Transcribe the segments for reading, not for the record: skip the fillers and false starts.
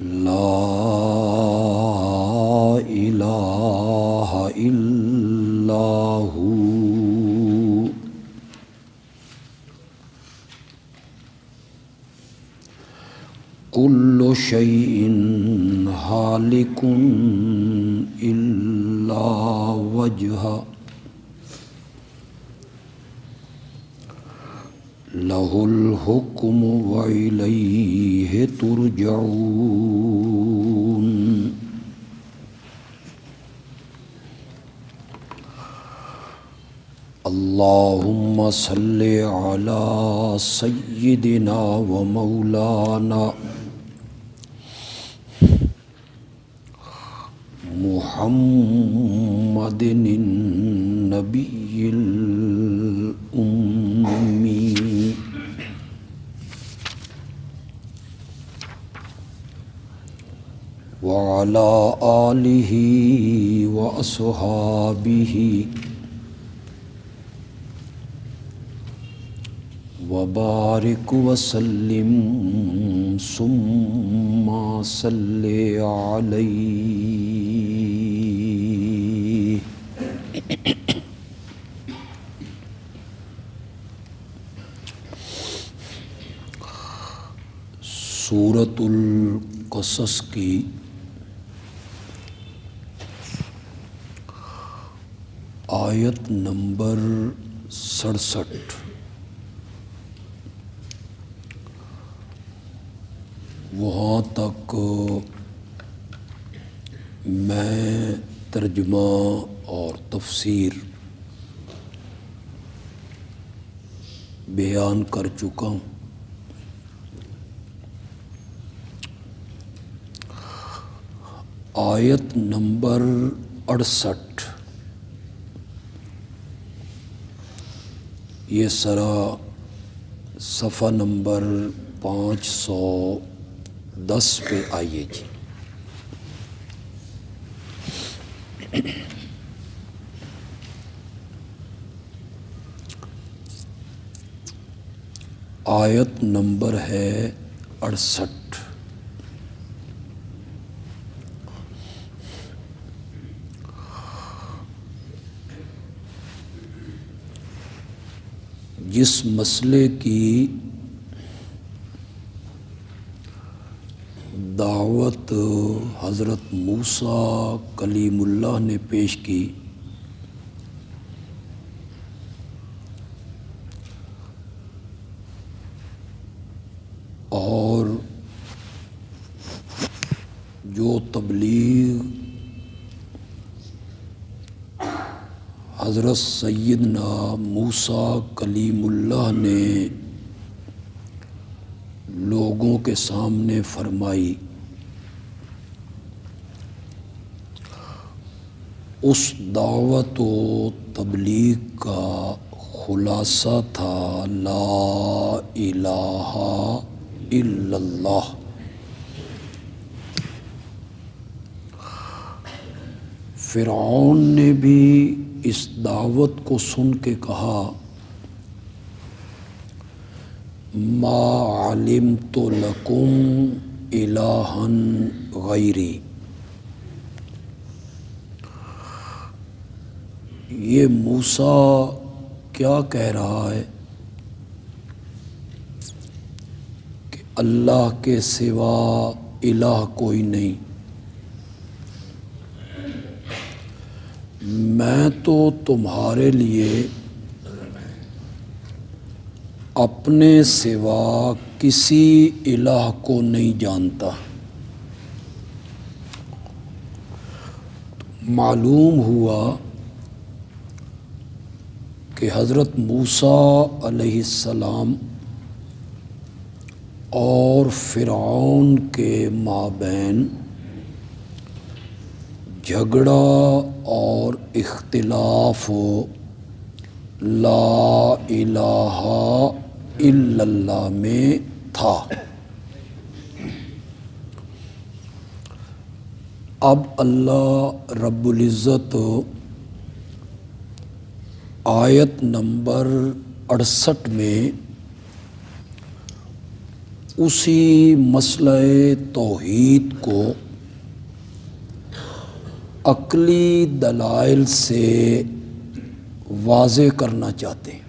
لا الہ الا ہو کل شیء ہالک الا وجہہ لہ الحکم والیہ ترجعون اللہم صل علی سیدنا و مولانا محمد النبی الأمی وعلى آلہ وأصحابہ وبارک وسلم ثم صلی علیہ۔ سورۃ القصص کی آیت نمبر 67 وہاں تک میں ترجمہ اور تفسیر بیان کر چکا ہوں۔ آیت نمبر 68 یہ سرا صفحہ نمبر 510 پہ آئیے جی۔ آیت نمبر ہے 68۔ جس مسئلے کی دعوت حضرت موسیٰ کلیم اللہ نے پیش کی، اور جو تبلیغ حضرت سیدنا موسیٰ کلیم اللہ نے لوگوں کے سامنے فرمائی، اس دعوت و تبلیغ کا خلاصہ تھا لا الہ الا اللہ۔ فرعون نے بھی اس دعوت کو سن کے کہا ما علمت لکم الہا غیری۔ یہ موسیٰ کیا کہہ رہا ہے کہ اللہ کے سوا الہ کوئی نہیں، میں تو تمہارے لیے اپنے سوا کسی الہ کو نہیں جانتا۔ معلوم ہوا کہ حضرت موسیٰ علیہ السلام اور فرعون کے مابین جھگڑا اور اختلاف لا الہ الا اللہ میں تھا۔ اب اللہ رب العزت آیت نمبر 68 میں اسی مسئلہ توحید کو عقلی دلائل سے واضح کرنا چاہتے ہیں۔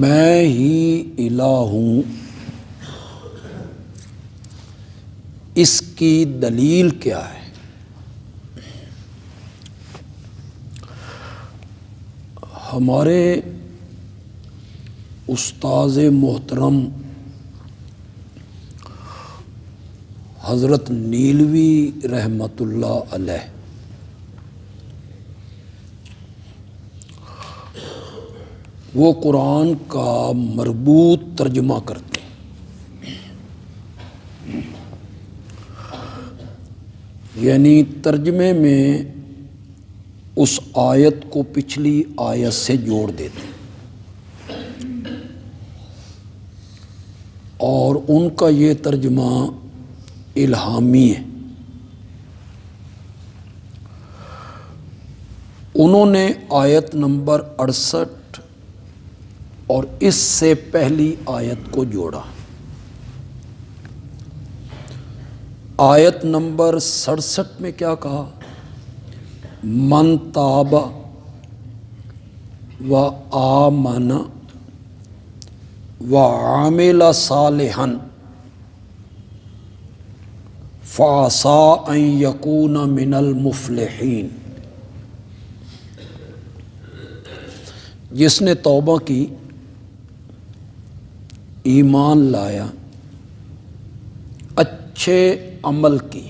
میں ہی الہ ہوں، اس کی دلیل کیا ہے؟ ہمارے استاذ محترم حضرت نیلوی رحمۃ اللہ علیہ وہ قرآن کا مربوط ترجمہ کرتے ہیں، یعنی ترجمے میں اس آیت کو پچھلی آیت سے جوڑ دیتے ہیں، اور ان کا یہ ترجمہ الہامی ہے۔ انہوں نے آیت نمبر 68 اور اس سے پہلی آیت کو جوڑا۔ آیت نمبر 67 میں کیا کہا؟ من تاب و آمن وعمل صالحا فعسى ان يكون من المفلحین، جس نے توبہ کی، ایمان لایا، اچھے عمل کی۔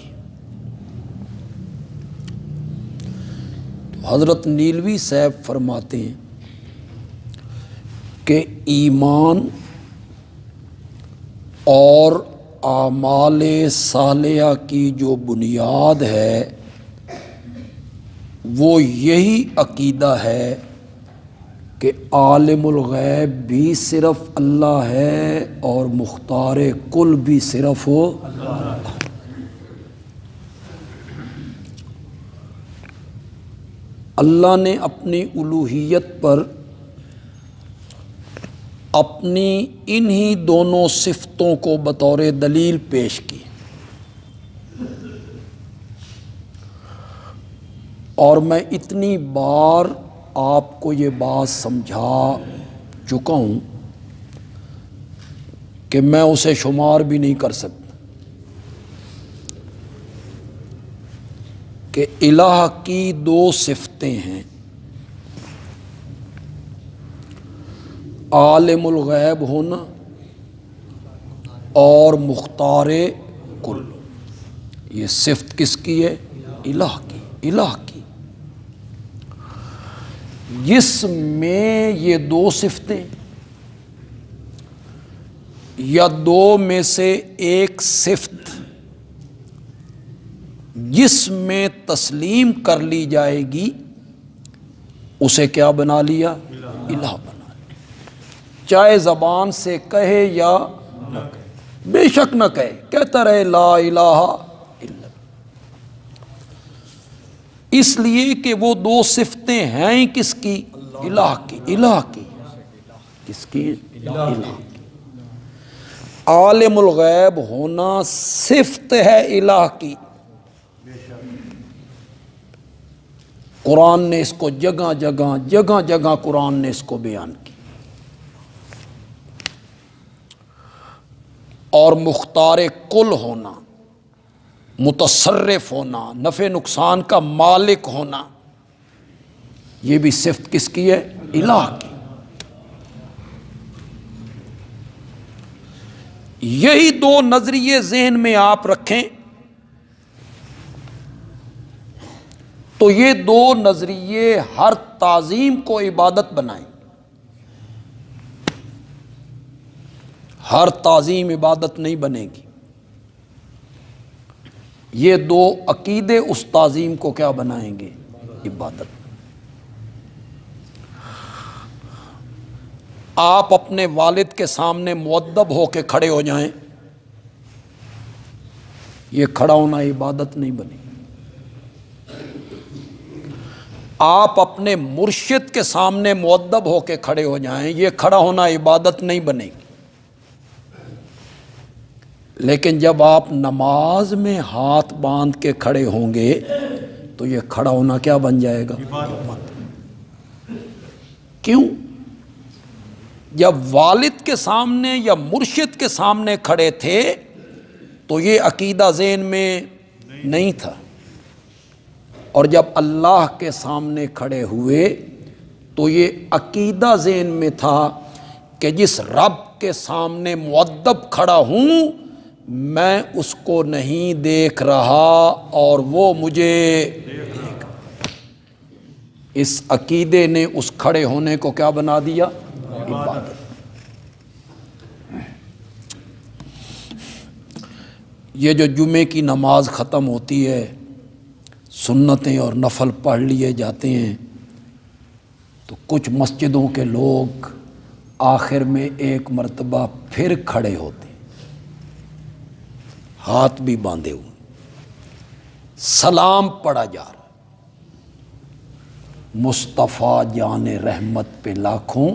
تو حضرت نیلوی صاحب فرماتے ہیں کہ ایمان اور اعمال صالحہ کی جو بنیاد ہے وہ یہی عقیدہ ہے کہ عالم الغیب بھی صرف اللہ ہے اور مختار کل بھی صرف اللہ۔ اللہ نے اپنی الوہیت پر اپنی انہی دونوں صفتوں کو بطور دلیل پیش کی، اور میں اتنی بار آپ کو یہ بات سمجھا چکا ہوں کہ میں اسے شمار بھی نہیں کر سکتا کہ الہ کی دو صفتیں ہیں، عالم الغیب ہونا اور مختار کل۔ یہ صفت کس کی ہے؟ الہ کی، الہ کی، جس میں یہ دو صفتیں یا دو میں سے ایک صفت جس میں تسلیم کر لی جائے گی اسے کیا بنا لیا؟ الہ بنا لیا، چاہے زبان سے کہے یا نہ کہے، بے شک نہ کہے، کہتا رہے لا الہ الا اللہ، اس لیے کہ وہ دو صفتیں ہیں کس کی؟ الہ کی، الہ کی، کس کی؟ الہ کی۔ عالم الغیب ہونا صفت ہے الہ کی، قرآن نے اس کو جگہ جگہ قرآن نے اس کو بیان کی، اور مختار کل ہونا، متصرف ہونا، نفع نقصان کا مالک ہونا، یہ بھی صفت کس کی ہے؟ الہ کی۔ یہی دو نظریے ذہن میں آپ رکھیں تو یہ دو نظریے ہر تعظیم کو عبادت بنائیں، ہر تعظیم عبادت نہیں بنے گی۔ یہ دو عقیدے اس تعظیم کو کیا بنائیں گے؟ عبادت۔ آپ اپنے والد کے سامنے مؤدب ہو کے کھڑے ہو جائیں، یہ کھڑا ہونا عبادت نہیں بنی۔ آپ اپنے مرشد کے سامنے مؤدب ہو کے کھڑے ہو جائیں، یہ کھڑا ہونا عبادت نہیں بنے گی۔ لیکن جب آپ نماز میں ہاتھ باندھ کے کھڑے ہوں گے تو یہ کھڑا ہونا کیا بن جائے گا؟ کیوں؟ جب والد کے سامنے یا مرشد کے سامنے کھڑے تھے تو یہ عقیدہ ذہن میں نہیں تھا، اور جب اللہ کے سامنے کھڑے ہوئے تو یہ عقیدہ ذہن میں تھا کہ جس رب کے سامنے مؤدب کھڑا ہوں میں اس کو نہیں دیکھ رہا اور وہ مجھے دیکھ۔ اس عقیدے نے اس کھڑے ہونے کو کیا بنا دیا؟ عبادت۔ یہ جو جمعے کی نماز ختم ہوتی ہے، سنتیں اور نفل پڑھ لیے جاتے ہیں، تو کچھ مسجدوں کے لوگ آخر میں ایک مرتبہ پھر کھڑے ہوتے ہیں، ہاتھ بھی باندھے ہوئے، سلام پڑھا جا رہا، مصطفیٰ جان رحمت پہ لاکھوں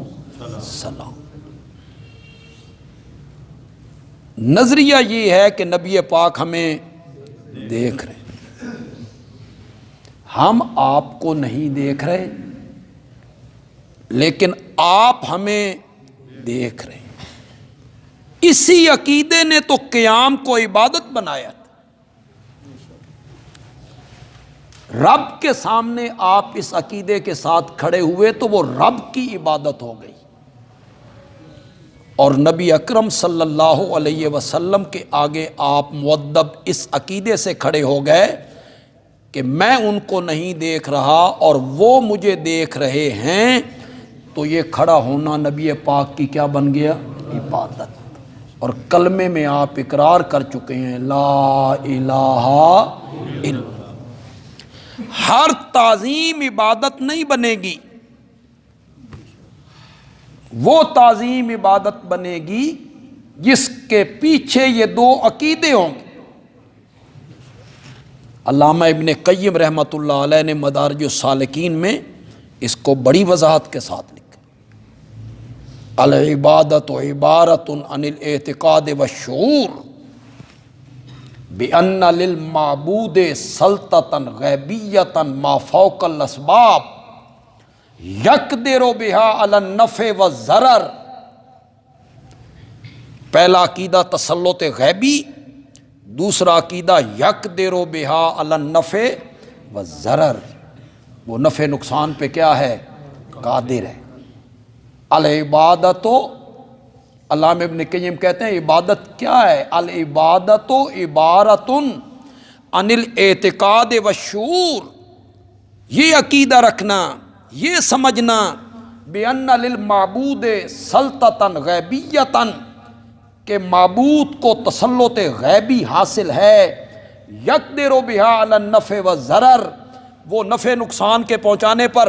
سلام۔ نظریہ یہ ہے کہ نبی پاک ہمیں دیکھ رہے ہیں، ہم آپ کو نہیں دیکھ رہے لیکن آپ ہمیں دیکھ رہے ہیں۔ اسی عقیدے نے تو قیام کو عبادت بنایا تھا۔ رب کے سامنے آپ اس عقیدے کے ساتھ کھڑے ہوئے تو وہ رب کی عبادت ہو گئی، اور نبی اکرم صلی اللہ علیہ وسلم کے آگے آپ مؤدب اس عقیدے سے کھڑے ہو گئے کہ میں ان کو نہیں دیکھ رہا اور وہ مجھے دیکھ رہے ہیں، تو یہ کھڑا ہونا نبی پاک کی کیا بن گیا؟ عبادت۔ اور کلمے میں آپ اقرار کر چکے ہیں لا الہ الا اللہ۔ ہر تعظیم عبادت نہیں بنے گی، وہ تعظیم عبادت بنے گی جس کے پیچھے یہ دو عقیدے ہوں گے۔ علامہ ابن قیم رحمۃ اللہ علیہ نے مدارج السالکین میں اس کو بڑی وضاحت کے ساتھ لکھا، العبادت عبارت عن الاعتقاد والشعور بأن للمعبود سلطة غیبیة ما فوق الاسباب یقدر بها علی النفع والضرر۔ پہلا عقیدہ تسلط غیبی، دوسرا عقیدہ یقدر بها علی النفع والضرر، وہ نفع نقصان پہ کیا ہے؟ قادر ہے۔ العبادت، علامہ ابن قیم کہتے ہیں عبادت کیا ہے؟ العبادت عبارت عن الاعتقاد والشعور، یہ عقیدہ رکھنا، یہ سمجھنا بأن للمعبود سلطة غیبیۃ، کہ معبود کو تسلط غیبی حاصل ہے، یقدر بها علی النفع والضرر، وہ نفع نقصان کے پہنچانے پر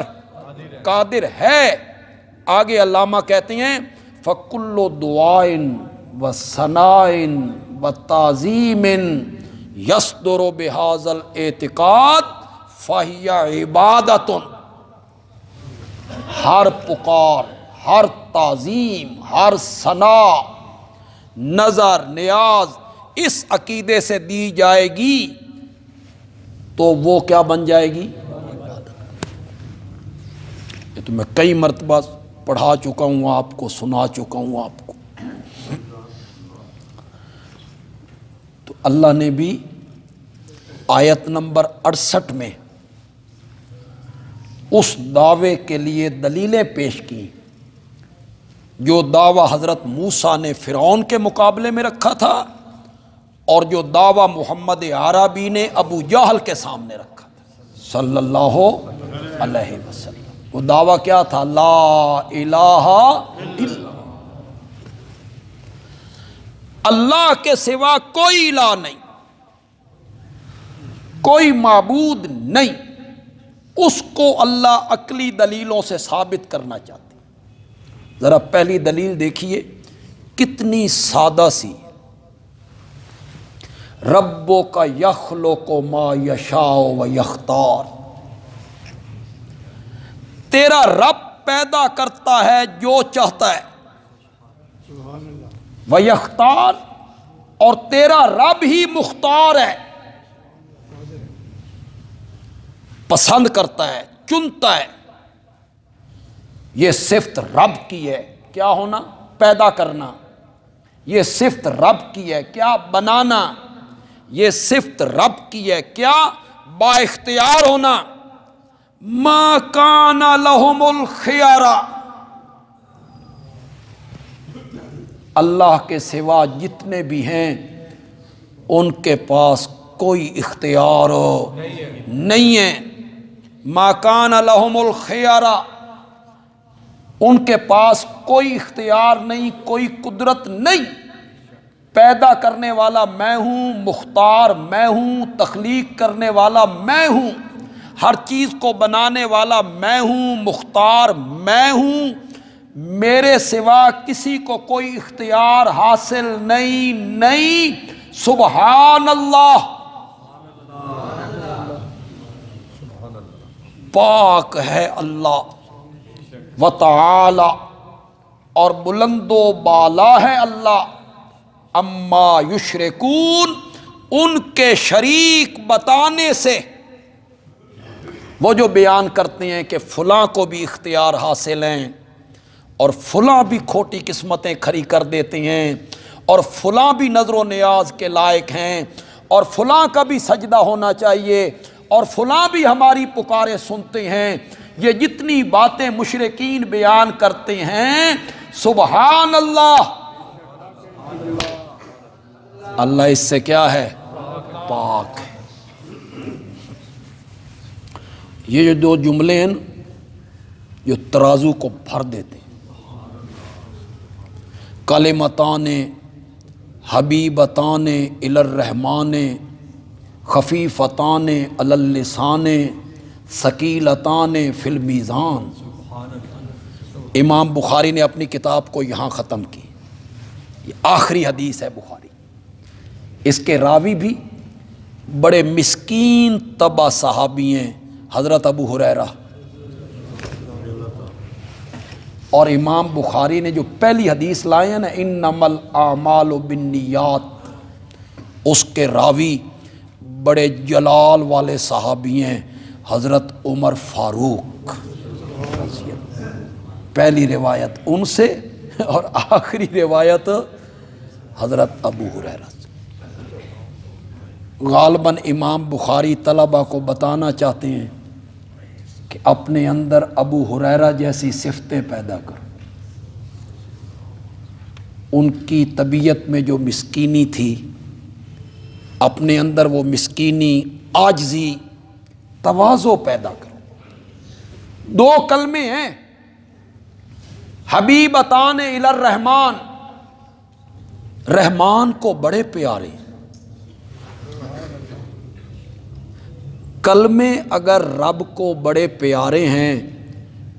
قادر ہے۔ آگے علامہ کہتے ہیں فَكُلُّ دُعَاءٍ وَثَنَاءٍ وَتَعْظِيمٍ يَصْدُرُ بِهَذَا الْاعْتِقَادِ فَهِيَ عِبَادَةٌ۔ ہر پکار، ہر تعظیم، ہر ثنا، نظر، نیاز اس عقیدے سے دی جائے گی تو وہ کیا بن جائے گی؟ یہ تو میں کئی مرتبہ پڑھا چکا ہوں آپ کو، سنا چکا ہوں آپ کو۔ تو اللہ نے بھی آیت نمبر 68 میں اس دعوے کے لیے دلیلیں پیش کی جو دعویٰ حضرت موسیٰ نے فرعون کے مقابلے میں رکھا تھا، اور جو دعویٰ محمد عربی نے ابو جہل کے سامنے رکھا تھا صلی اللہ علیہ وسلم۔ وہ دعویٰ کیا تھا؟ لا الہ الا اللہ کے سوا کوئی الہ نہیں، کوئی معبود نہیں۔ اس کو اللہ عقلی دلیلوں سے ثابت کرنا چاہتے۔ ذرا پہلی دلیل دیکھیے کتنی سادہ سی، ربک یخلق ما یشاء و یختار۔ تیرا رب پیدا کرتا ہے جو چاہتا ہے، وَيَخْتَارُ، اور تیرا رب ہی مختار ہے، پسند کرتا ہے، چنتا ہے۔ یہ صفت رب کی ہے، کیا ہونا؟ پیدا کرنا۔ یہ صفت رب کی ہے، کیا؟ بنانا۔ یہ صفت رب کی ہے، کیا؟ با اختیار ہونا۔ ما کان لہم الخیارہ، اللہ کے سوا جتنے بھی ہیں ان کے پاس کوئی اختیار نہیں ہے۔ ما کان لہم الخیارہ، ان کے پاس کوئی اختیار نہیں، کوئی قدرت نہیں۔ پیدا کرنے والا میں ہوں، مختار میں ہوں، تخلیق کرنے والا میں ہوں، ہر چیز کو بنانے والا میں ہوں، مختار میں ہوں، میرے سوا کسی کو کوئی اختیار حاصل نہیں۔ سبحان اللہ، پاک ہے اللہ، وتعالی، اور بلند و بالا ہے اللہ، اما یشرکون، ان کے شریک بتانے سے، وہ جو بیان کرتے ہیں کہ فلاں کو بھی اختیار حاصل ہیں اور فلاں بھی کھوٹی قسمتیں کھڑی کر دیتے ہیں اور فلاں بھی نظر و نیاز کے لائق ہیں اور فلاں کا بھی سجدہ ہونا چاہیے اور فلاں بھی ہماری پکاریں سنتے ہیں، یہ جتنی باتیں مشرکین بیان کرتے ہیں، سبحان اللہ، اللہ اس سے کیا ہے؟ پاک ہے۔ یہ جو دو جملے ہیں جو ترازو کو بھر دیتے ہیں، کلمتان حبیبتان الی الرحمن خفیفتان علی اللسان ثقیلتان فی المیزان۔ امام بخاری نے اپنی کتاب کو یہاں ختم کی، یہ آخری حدیث ہے بخاری۔ اس کے راوی بھی بڑے مسکین طبع صحابی ہیں، حضرت ابو ہریرہ، اور امام بخاری نے جو پہلی حدیث لائے ہیں نا، انما الاعمال بالنیات، اس کے راوی بڑے جلال والے صحابی ہیں، حضرت عمر فاروق۔ پہلی روایت ان سے اور آخری روایت حضرت ابو ہریرہ سے۔ غالباً امام بخاری طلبہ کو بتانا چاہتے ہیں کہ اپنے اندر ابو ہریرہ جیسی صفتیں پیدا کرو۔ ان کی طبیعت میں جو مسکینی تھی، اپنے اندر وہ مسکینی، عاجزی، تواضع پیدا کرو۔ دو کلمے ہیں، حبیبتان الی الرحمن، رحمان کو بڑے پیارے۔ کلمے اگر رب کو بڑے پیارے ہیں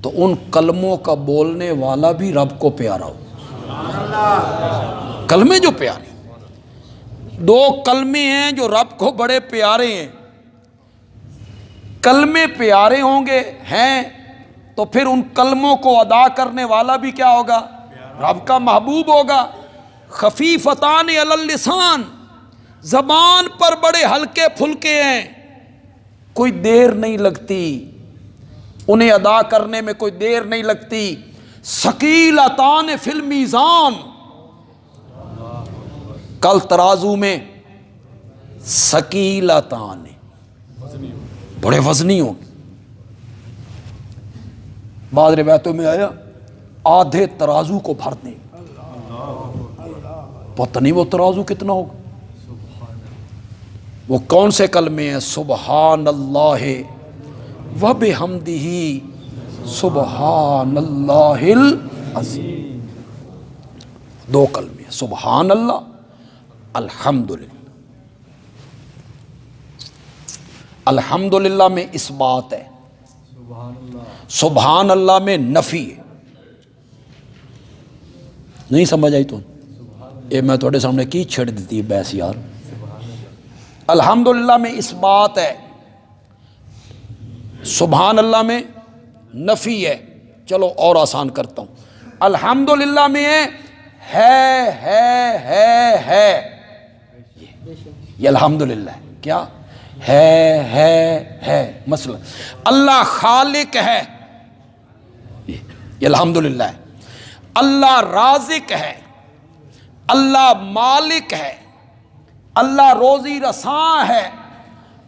تو ان کلموں کا بولنے والا بھی رب کو پیارا ہو۔ کلمے جو پیارے، دو کلمے ہیں جو رب کو بڑے پیارے ہیں، کلمے پیارے ہوں گے ہیں تو پھر ان کلموں کو ادا کرنے والا بھی کیا ہوگا؟ رب کا محبوب ہوگا۔ خفیفتان علی اللسان، زبان پر بڑے ہلکے پھلکے ہیں، کوئی دیر نہیں لگتی انہیں ادا کرنے میں، کوئی دیر نہیں لگتی۔ ثقیلتان فی المیزان، کل ترازو میں ثقیلتان، بڑے وزنی ہوں گے۔ بعض روایتوں میں آیا آدھے ترازو کو بھر دیں، پتہ نہیں وہ ترازو کتنا ہوگا۔ وہ کون سے کلمے ہیں؟ سبحان اللہ وبحمدہ سبحان اللہ العظیم۔ دو کلمے ہیں، سبحان اللہ، الحمدللہ۔ الحمدللہ میں اس بات ہے، سبحان اللہ میں نفی ہے۔ نہیں سمجھ آئی تو یہ میں تھوڑے سامنے کی چھڑ دیتی ہے بحث یار۔ الحمدللہ میں اس بات ہے، سبحان اللہ میں نفی ہے. چلو اور آسان کرتا ہوں. الحمدللہ میں ہے یہ الحمدللہ ہے. کیا ہے مثلا اللہ خالق ہے یہ الحمدللہ ہے. اللہ رازق ہے، اللہ مالک ہے، اللہ روزی رساں ہے،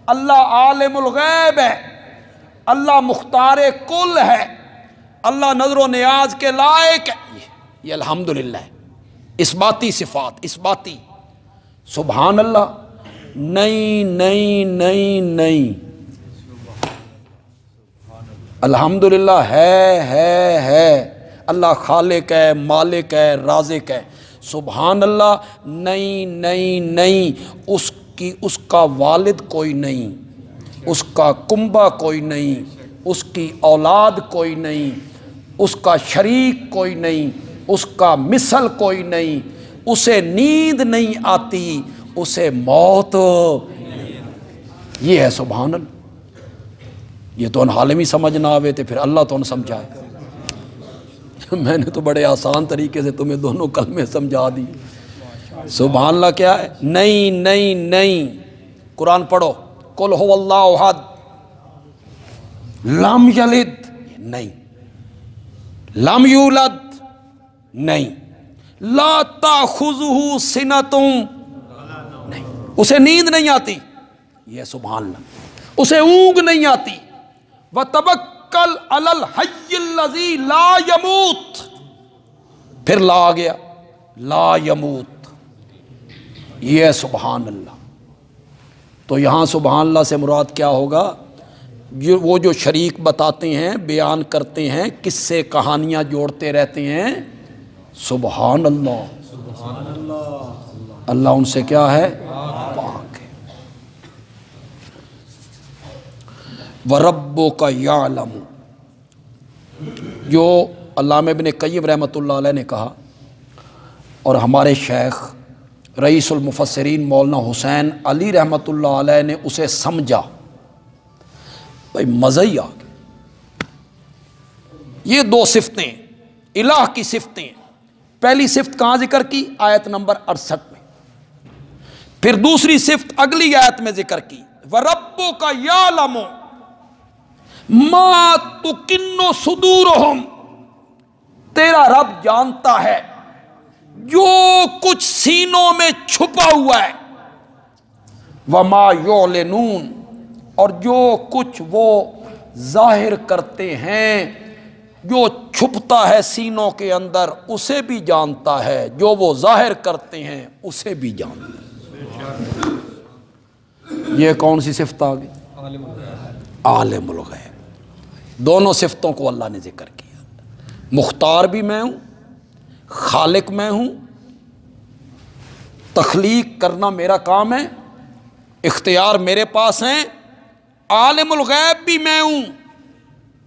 اللہ عالم الغیب ہے، اللہ مختار کل ہے، اللہ نظر و نیاز کے لائق ہے. یہ الحمدللہ ہے. اثباتی صفات، اثباتی. سبحان اللہ نہیں. الحمدللہ ہے. اللہ خالق ہے، مالک ہے، رازق ہے. سبحان اللہ نہیں. اس کا والد کوئی نہیں، اس کا کنبہ کوئی نہیں، اس کی اولاد کوئی نہیں، اس کا شریک کوئی نہیں، اس کا مثل کوئی نہیں، اسے نیند نہیں آتی، اسے موت. یہ ہے سبحان اللہ. یہ تو ان عالمی سمجھ نہ آوے تھے، پھر اللہ تو ان سمجھائے. میں نے تو بڑے آسان طریقے سے تمہیں دونوں کلمے سمجھا دی. سبحان اللہ کیا ہے؟ نہیں. قرآن پڑھو. قل هو اللہ احد لم یلد نہیں، لم یولد نہیں، لا تأخذہ سنۃ نہیں، اسے نیند نہیں آتی. یہ سبحان اللہ. اسے اونگ نہیں آتی. وتوکل علی الحی الذی لا یموت. پھر لا آ گیا، لا یموت. یہ سبحان اللہ. تو یہاں سبحان اللہ سے مراد کیا ہوگا؟ وہ جو شریک بتاتے ہیں، بیان کرتے ہیں، قصے سے کہانیاں جوڑتے رہتے ہیں، سبحان اللہ. اللہ ان سے کیا ہے؟ پاک ہے. وَرَبُّكَ يَعْلَمُ. جو علامہ ابن قیم رحمۃ اللہ علیہ نے کہا، اور ہمارے شیخ رئیس المفسرین مولانا حسین علی رحمۃ اللہ علیہ نے اسے سمجھا. بھائی مزہ ہی آ گیا. یہ دو صفتیں الہ کی صفتیں. پہلی صفت کہاں ذکر کی؟ آیت نمبر 68 میں. پھر دوسری صفت اگلی آیت میں ذکر کی، وَرَبُّكَ يَعْلَمُ مَا تُكِنُّ صُدُورُهُمْ. تیرا رب جانتا ہے جو کچھ سینوں میں چھپا ہوا ہے. وَمَا يُعْلِنُونَ. اور جو کچھ وہ ظاہر کرتے ہیں، جو چھپتا ہے سینوں کے اندر اسے بھی جانتا ہے، جو وہ ظاہر کرتے ہیں اسے بھی جانتا ہے. یہ کون سی صفت آ گئی؟ عالم الغیب. دونوں صفتوں کو اللہ نے ذکر کیا. مختار بھی میں ہوں، خالق میں ہوں، تخلیق کرنا میرا کام ہے، اختیار میرے پاس ہیں. عالم الغیب بھی میں ہوں،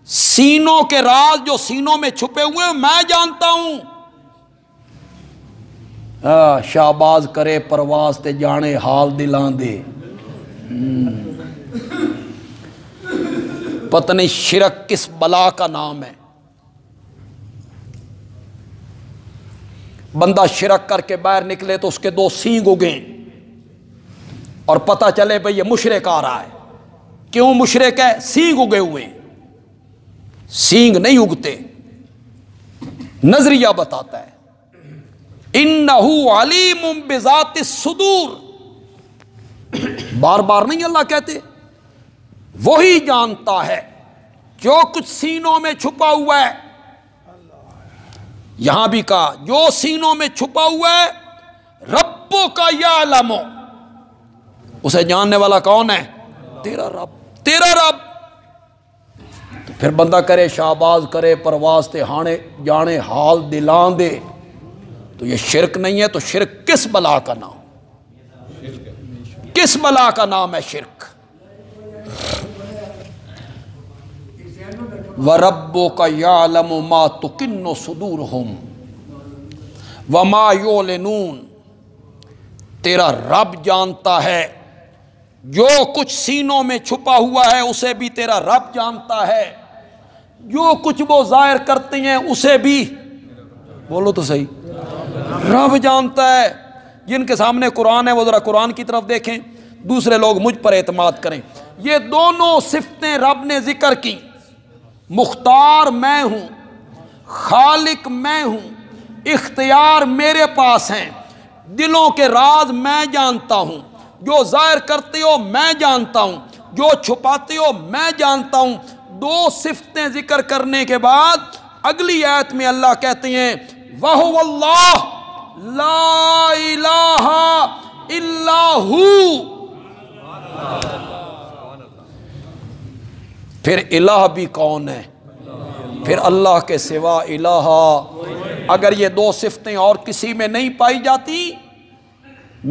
سینوں کے راز جو سینوں میں چھپے ہوئے ہیں میں جانتا ہوں. شہباز کرے پرواز تے جانے حال دلاں دے. پتہ نہیں شرک کس بلا کا نام ہے. بندہ شرک کر کے باہر نکلے تو اس کے 2 سینگ اگیں اور پتہ چلے بھئی یہ مشرک آ رہا ہے. کیوں مشرک ہے؟ سینگ اگے ہوئے ہیں. سینگ نہیں اگتے. نظریہ بتاتا ہے اِنَّهُ عَلِيمٌ بِذَاتِ الصُّدُورِ. بار بار نہیں اللہ کہتے، وہی جانتا ہے جو کچھ سینوں میں چھپا ہوا ہے. یہاں بھی کہا جو سینوں میں چھپا ہوا ہے. رَبُّكَ يَعْلَمُ. اسے جاننے والا کون ہے؟ تیرا رب. تیرا رب. تو پھر بندہ کرے شہباز کرے پرواز تے ہانے جانے حال دلان دے، تو یہ شرک نہیں ہے. تو شرک کس بلا کا نام؟ کس بلا کا نام ہے شرک؟ وَرَبُّكَ يَعْلَمُ مَا تُكِنُّ صُدُورُهُمْ وَمَا يُعْلِنُونَ. تیرا رب جانتا ہے جو کچھ سینوں میں چھپا ہوا ہے، اسے بھی تیرا رب جانتا ہے. جو کچھ وہ ظاہر کرتے ہیں اسے بھی بولو تو صحیح رب جانتا ہے۔ جن کے سامنے قرآن ہے وہ ذرا قرآن کی طرف دیکھیں، دوسرے لوگ مجھ پر اعتماد کریں۔ یہ دونوں صفتیں رب نے ذکر کی، مختار میں ہوں، خالق میں ہوں، اختیار میرے پاس ہیں، دلوں کے راز میں جانتا ہوں، جو ظاہر کرتے ہو میں جانتا ہوں، جو چھپاتے ہو میں جانتا ہوں۔ دو صفتیں ذکر کرنے کے بعد اگلی آیت میں اللہ کہتے ہیں وَهُوَ اللَّهُ لَا إِلَٰهَ إِلَّا هُوَ۔ پھر الہ بھی کون ہے؟ پھر اللہ کے سوا الہ۔ اگر یہ دو صفتیں اور کسی میں نہیں پائی جاتی،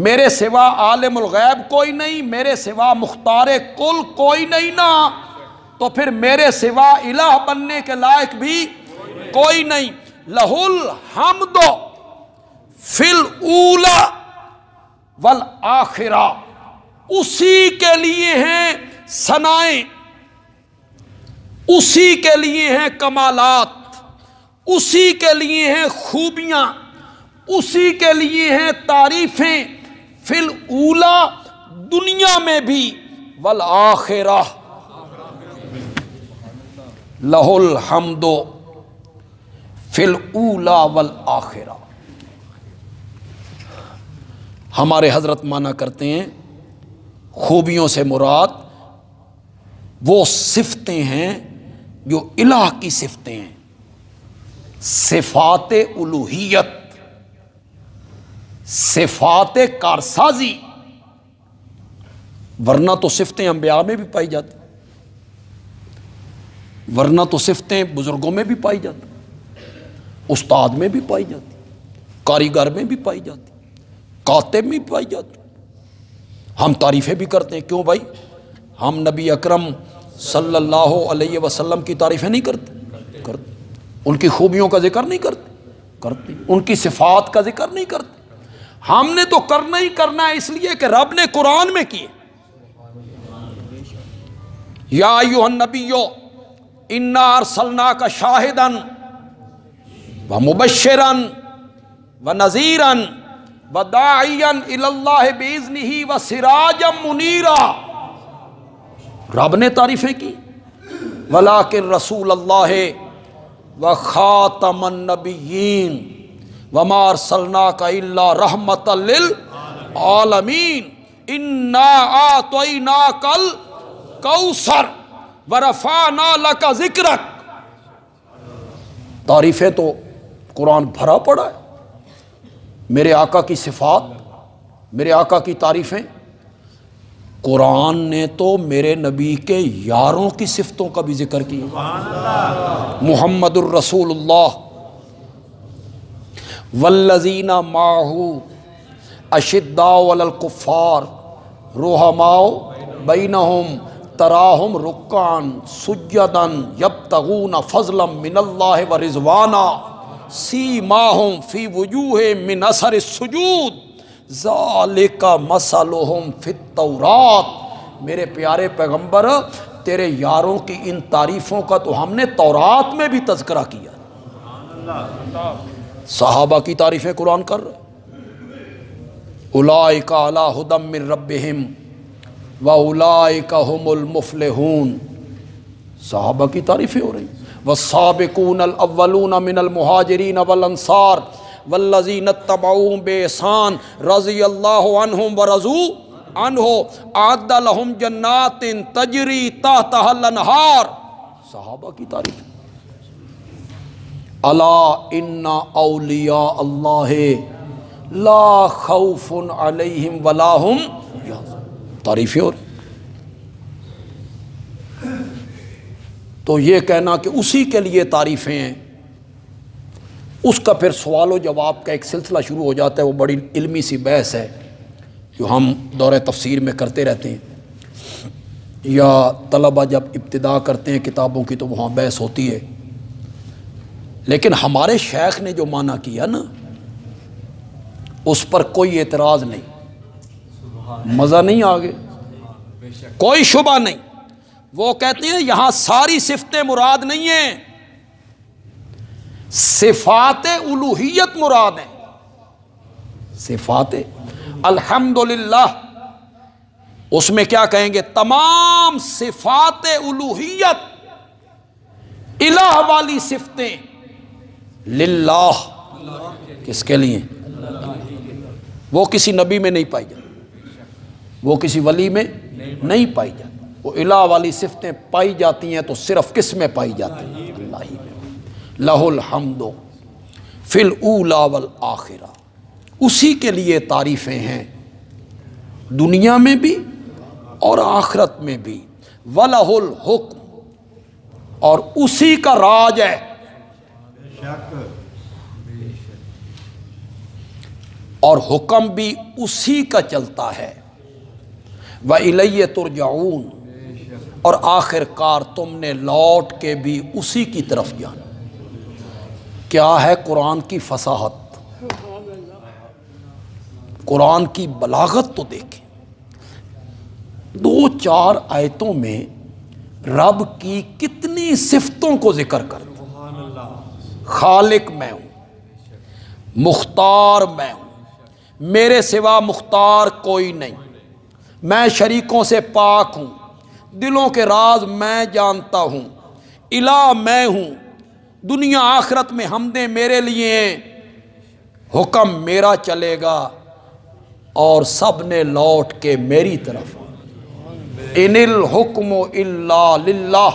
میرے سوا عالم الغیب کوئی نہیں، میرے سوا مختار کل کوئی نہیں نا، تو پھر میرے سوا الہ بننے کے لائق بھی کوئی نہیں۔ لہ الحمد فی الاولی والآخرہ، اسی کے لیے ہیں ثنائیں، اسی کے لیے ہیں کمالات، اسی کے لیے ہیں خوبیاں، اسی کے لیے ہیں تعریفیں، فی الاولی دنیا میں بھی، والآخرہ لہ الحمد فی الاولی والآخرہ۔ ہمارے حضرت مانا کرتے ہیں خوبیوں سے مراد وہ صفتیں ہیں جو الہ کی صفتیں ہیں، صفات الوہیت، صفات کارسازی، ورنہ تو صفتیں انبیاء میں بھی پائی جاتی، ورنہ تو صفتیں بزرگوں میں بھی پائی جاتی، استاد میں بھی پائی جاتی، کاریگر میں بھی پائی جاتی، کاتب میں بھی پائی جاتی۔ ہم تعریفیں بھی کرتے ہیں، کیوں بھائی؟ ہم نبی اکرم صلی اللہ علیہ وسلم کی تعریفیں نہیں کرتے، ان کی خوبیوں کا ذکر نہیں کرتے، ان کی صفات کا ذکر نہیں کرتے۔ ہم نے تو کرنا ہی کرنا ہے، اس لیے کہ رب نے قرآن میں کیے۔ یا ایھا النبی انا ارسلناک شاہدا ومبشرا ونذیرا وداعیا الی اللہ باذنہ وسراجا منیرا۔ رب نے تعریفیں کی، ولیکن رسول اللہ وخاتم النبیین وما ارسلناک الا رحمۃ للعالمین انا اعطیناک الکوثر ورفعنا لک ذکرک۔ تعریفیں تو قرآن بھرا پڑا ہے، میرے آقا کی صفات، میرے آقا کی تعریفیں۔ قرآن نے تو میرے نبی کے یاروں کی صفتوں کا بھی ذکر کیا، محمد الرسول اللہ والذین معہ اشداء علی الکفار رحماء بینہم تراہم رکعا سجدا یبتغون فضلا من اللہ ورضوانا سیماہم فی وجوہہم من اثر السجود ذالک مثلہم فی التوراۃ۔ میرے پیارے پیغمبر، تیرے یاروں کی ان تعریفوں کا تو ہم نے تورات میں بھی تذکرہ کیا۔ صحابہ کی تعریفیں قرآن کر رہے، اولئک علی ھدی من ربہم واولئک ھم المفلحون۔ صحابہ کی تعریفیں ہو رہی۔ والسابقون الاولون من المہاجرین والانصار والذین اتبعوہم بإحسان رضی اللہ عنہم ورضوا عنہ اعد لہم جنات تجری تحتہا الانہار۔ صحابہ کی تعریف۔ الا ان اولیاء اللہ لا خوف علیہم ولا ہم یحزنون۔ تعریفیں ہو رہی۔ تو یہ کہنا کہ اسی کے لیے تعریفیں ہیں، اس کا پھر سوال و جواب کا ایک سلسلہ شروع ہو جاتا ہے، وہ بڑی علمی سی بحث ہے جو ہم دور تفسیر میں کرتے رہتے ہیں، یا طلبہ جب ابتدا کرتے ہیں کتابوں کی تو وہاں بحث ہوتی ہے۔ لیکن ہمارے شیخ نے جو معنی کیا نا، اس پر کوئی اعتراض نہیں، مزہ نہیں آگے، کوئی شبہ نہیں۔ وہ کہتے ہیں یہاں ساری صفتیں مراد نہیں ہیں، صفات الوہیت مراد ہیں، صفات الحمدللہ، اس میں کیا کہیں گے؟ تمام صفات الوہیت الہ والی صفتیں للہ، کس کے لیے؟ وہ کسی نبی میں نہیں پائی جاتی، وہ کسی ولی میں نہیں پائی جاتی، وہ الہ والی صفتیں پائی جاتی ہیں تو صرف کس میں پائی جاتی ہیں؟ اللہ ہی میں۔ لہ الحمد فی الاولی والآخرہ، اسی کے لیے تعریفیں ہیں دنیا میں بھی اور آخرت میں بھی، وَلَهُ الْحُکْمُ، اور اسی کا راج ہے، اور حکم بھی اسی کا چلتا ہے، وَإِلَيَّ تُرْجَعُونَ، اور آخر کار تم نے لوٹ کے بھی اسی کی طرف جانا۔ کیا ہے قرآن کی فصاحت، قرآن کی بلاغت تو دیکھیں، 2-4 آیتوں میں رب کی کتنی صفتوں کو ذکر کرتا۔ خالق میں ہوں، مختار میں ہوں، میرے سوا مختار کوئی نہیں، میں شریکوں سے پاک ہوں، دلوں کے راز میں جانتا ہوں، الہ میں ہوں، دنیا آخرت میں حمدیں میرے لیے ہیں، حکم میرا چلے گا اور سب نے لوٹ کے میری طرف۔ ان الحکم الا للہ،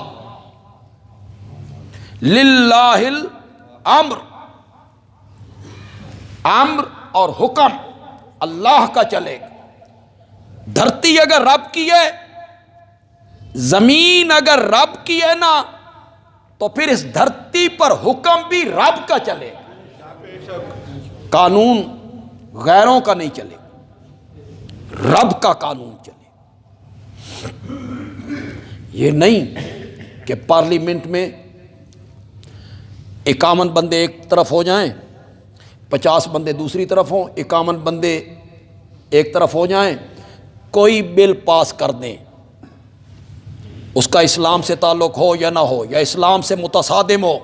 للہ الامر، امر اور حکم اللہ کا چلے گا۔ دھرتی اگر رب کی ہے، زمین اگر رب کی ہے نا، تو پھر اس دھرتی پر حکم بھی رب کا چلے گا، قانون غیروں کا نہیں چلے گا، رب کا قانون چلے گا۔ یہ نہیں کہ پارلیمنٹ میں 51 بندے ایک طرف ہو جائیں، 50 بندے دوسری طرف ہوں، 51 بندے ایک طرف ہو جائیں، کوئی بل پاس کر دیں، اس کا اسلام سے تعلق ہو یا نہ ہو، یا اسلام سے متصادم ہو،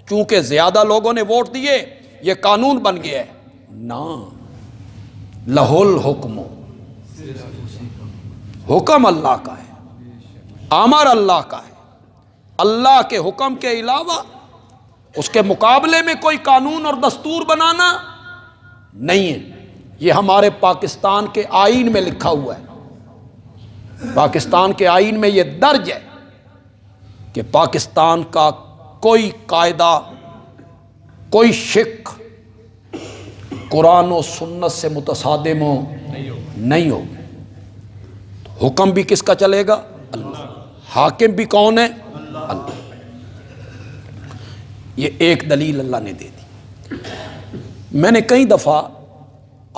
چونکہ زیادہ لوگوں نے ووٹ دیے یہ قانون بن گیا ہے نا۔ لہ الحکم، حکم اللہ کا ہے، امر اللہ کا ہے، اللہ کے حکم کے علاوہ اس کے مقابلے میں کوئی قانون اور دستور بنانا نہیں ہے۔ یہ ہمارے پاکستان کے آئین میں لکھا ہوا ہے، پاکستان کے آئین میں یہ درج ہے کہ پاکستان کا کوئی قاعدہ، کوئی شک قرآن و سنت سے متصادم ہو نہیں ہو۔ حکم بھی کس کا چلے گا؟ اللہ۔ حاکم بھی کون ہے؟ اللہ۔ یہ ایک دلیل اللہ نے دے دی۔ میں نے کئی دفعہ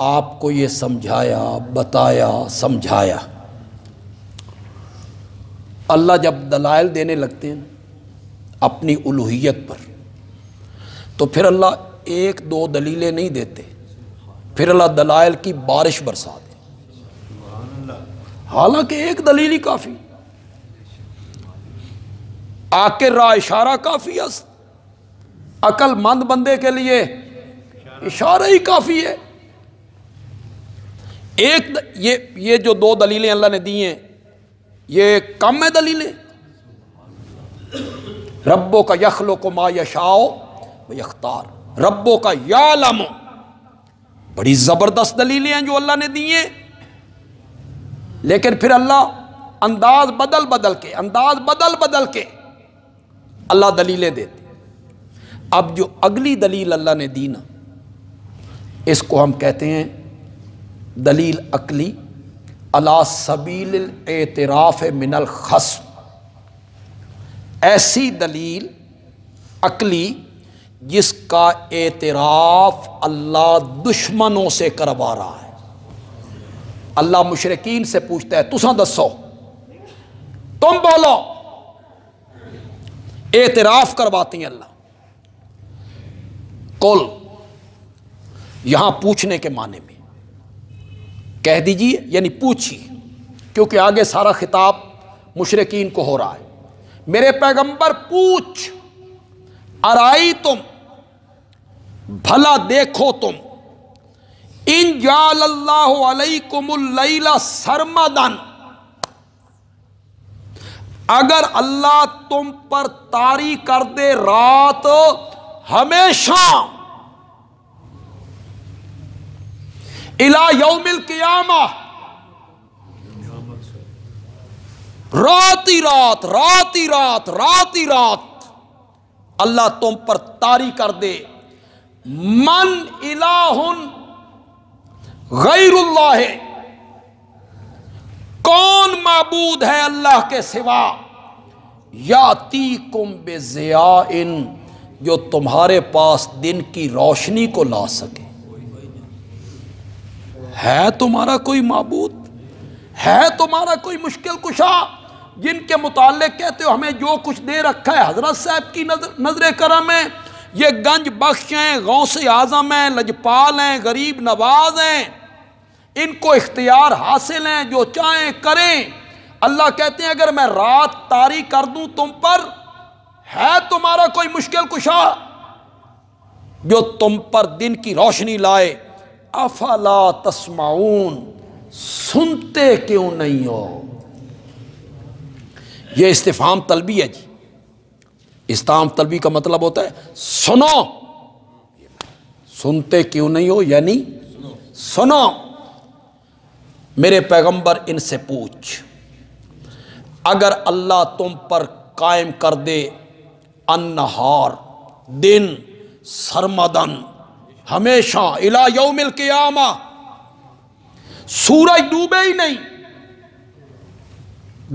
آپ کو یہ سمجھایا، بتایا، سمجھایا، اللہ جب دلائل دینے لگتے ہیں اپنی الوہیت پر، تو پھر اللہ 1-2 دلیلیں نہیں دیتے، پھر اللہ دلائل کی بارش برسا دے، حالانکہ ایک دلیل ہی کافی، آکر راہ اشارہ کافی ہے، عقل مند بندے کے لیے اشارہ ہی کافی ہے۔ یہ جو 2 دلیلیں اللہ نے دی ہیں یہ کم ہے دلیلیں؟ ربوں کا یخلق ما یشاء و یختار، ربوں کا یعلم، بڑی زبردست دلیلیں ہیں جو اللہ نے دی ہیں، لیکن پھر اللہ انداز بدل بدل کے اللہ دلیلیں دیتے۔ اب جو اگلی دلیل اللہ نے دی نا، اس کو ہم کہتے ہیں دلیل عقلی علی سبیل الاعتراف من الخصم، ایسی دلیل عقلی جس کا اعتراف اللہ دشمنوں سے کروا رہا ہے۔ اللہ مشرکین سے پوچھتا ہے تساں دسو، تم بولو، اعتراف کرواتی ہیں اللہ۔ قل، یہاں پوچھنے کے معنی میں، کہہ دیجئے یعنی پوچھیے، کیونکہ آگے سارا خطاب مشرکین کو ہو رہا ہے۔ میرے پیغمبر پوچھ، ارائی تم، بھلا دیکھو تم، ان جعل اللہ علیکم اللیل سرمدن، اگر اللہ تم پر طاری کر دے رات ہمیشہ، الی یوم القیامہ، رات ہی رات، رات ہی رات، رات ہی رات اللہ تم پر طاری کر دے، من الہ غیر اللہ، کون معبود ہے اللہ کے سوا، یاتیکم بضیاء، جو تمہارے پاس دن کی روشنی کو لا سکے؟ ہے تمہارا کوئی معبود؟ ہے تمہارا کوئی مشکل کشا جن کے متعلق کہتے ہو ہمیں جو کچھ دے رکھا ہے حضرت صاحب کی نظر کرم ہے، یہ گنج بخش ہیں، غوث اعظم ہیں، لجپال ہیں، غریب نواز ہیں، ان کو اختیار حاصل ہیں، جو چاہیں کریں۔ اللہ کہتے ہیں اگر میں رات طاری کر دوں تم پر، ہے تمہارا کوئی مشکل کشا جو تم پر دن کی روشنی لائے؟ افلا تسمعون، سنتے کیوں نہیں ہو؟ یہ استفہام طلبی ہے جی۔ استفہام طلبی کا مطلب ہوتا ہے سنو، سنتے کیوں نہیں ہو یعنی سنو۔ میرے پیغمبر ان سے پوچھ، اگر اللہ تم پر قائم کر دے النہار، دن، سرمدن، ہمیشہ، الی یوم القیامہ، سورج ڈوبے ہی نہیں،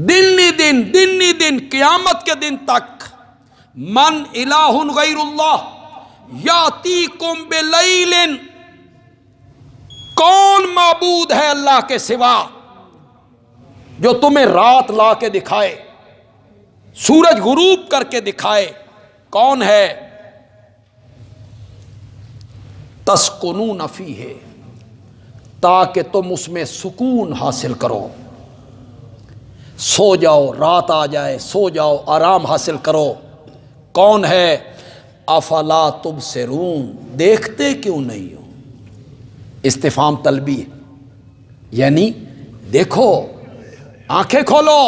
دن ہی دن، دن ہی دن، قیامت کے دن تک، من الہ غیر اللہ یاتیکم بلیل، کون معبود ہے اللہ کے سوا جو تمہیں رات لا کے دکھائے، سورج غروب کر کے دکھائے؟ کون ہے؟ تسکنون فیہ، تاکہ تم اس میں سکون حاصل کرو، سو جاؤ، رات آ جائے سو جاؤ، آرام حاصل کرو۔ کون ہے؟ افلا تبصرون، دیکھتے کیوں نہیں ہو؟ استفہام طلبی ہے، یعنی دیکھو، آنکھیں کھولو،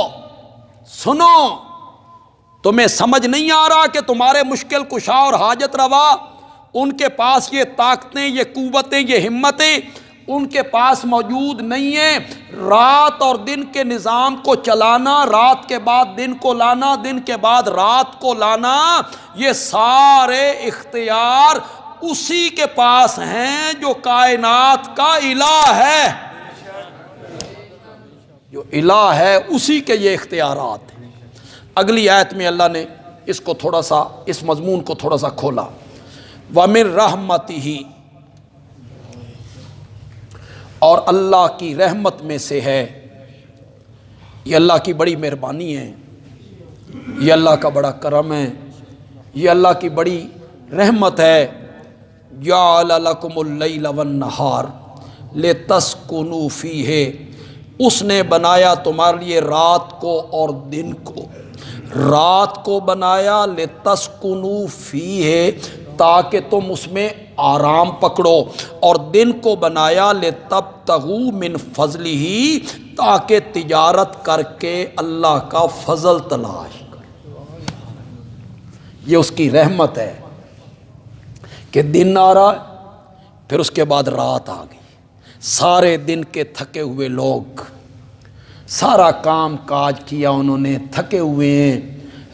سنو۔ تمہیں سمجھ نہیں آ رہا کہ تمہارے مشکل کشا اور حاجت روا، ان کے پاس یہ طاقتیں، یہ قوتیں، یہ ہمتیں ان کے پاس موجود نہیں ہیں؟ رات اور دن کے نظام کو چلانا، رات کے بعد دن کو لانا، دن کے بعد رات کو لانا، یہ سارے اختیار اسی کے پاس ہیں جو کائنات کا الہ ہے، جو الہ ہے اسی کے یہ اختیارات ہیں۔ اگلی آیت میں اللہ نے اس کو تھوڑا سا، اس مضمون کو تھوڑا سا کھولا، وَمِن رَحْمَتِهِ، اور اللہ کی رحمت میں سے ہے، یہ اللہ کی بڑی مہربانی ہے، یہ اللہ کا بڑا کرم ہے، یہ اللہ کی بڑی رحمت ہے۔ جَعَلَ لَكُمُ اللَّيْلَ وَالنَّهَارَ لِتَسْكُنُوا فِيهِ، اس نے بنایا تمہارے لیے رات کو اور دن کو، رات کو بنایا لِتَسْكُنُوا فِيهِ، تاکہ تم اس میں آرام پکڑو، اور دن کو بنایا لِتَبْتَغُوا مِنْ فَضْلِهِ، تاکہ تجارت کر کے اللہ کا فضل تلاش کرو۔ یہ اس کی رحمت ہے کہ دن آ رہا ہے، پھر اس کے بعد رات آ گئی، سارے دن کے تھکے ہوئے لوگ، سارا کام کاج کیا انہوں نے، تھکے ہوئے ہیں،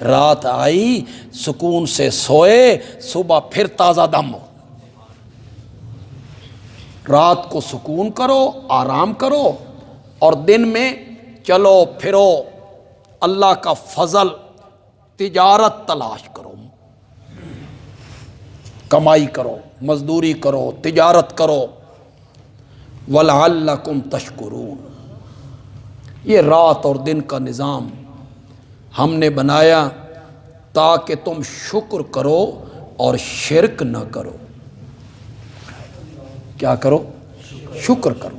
رات آئی، سکون سے سوئے، صبح پھر تازہ دم ہو۔ رات کو سکون کرو، آرام کرو، اور دن میں چلو پھرو، اللہ کا فضل، تجارت تلاش کرو، کمائی کرو، مزدوری کرو، تجارت کرو۔ وَلَعَلَّكُمْ تَشْكُرُونَ، یہ رات اور دن کا نظام ہم نے بنایا تاکہ تم شکر کرو اور شرک نہ کرو۔ کیا کرو؟ شکر کرو،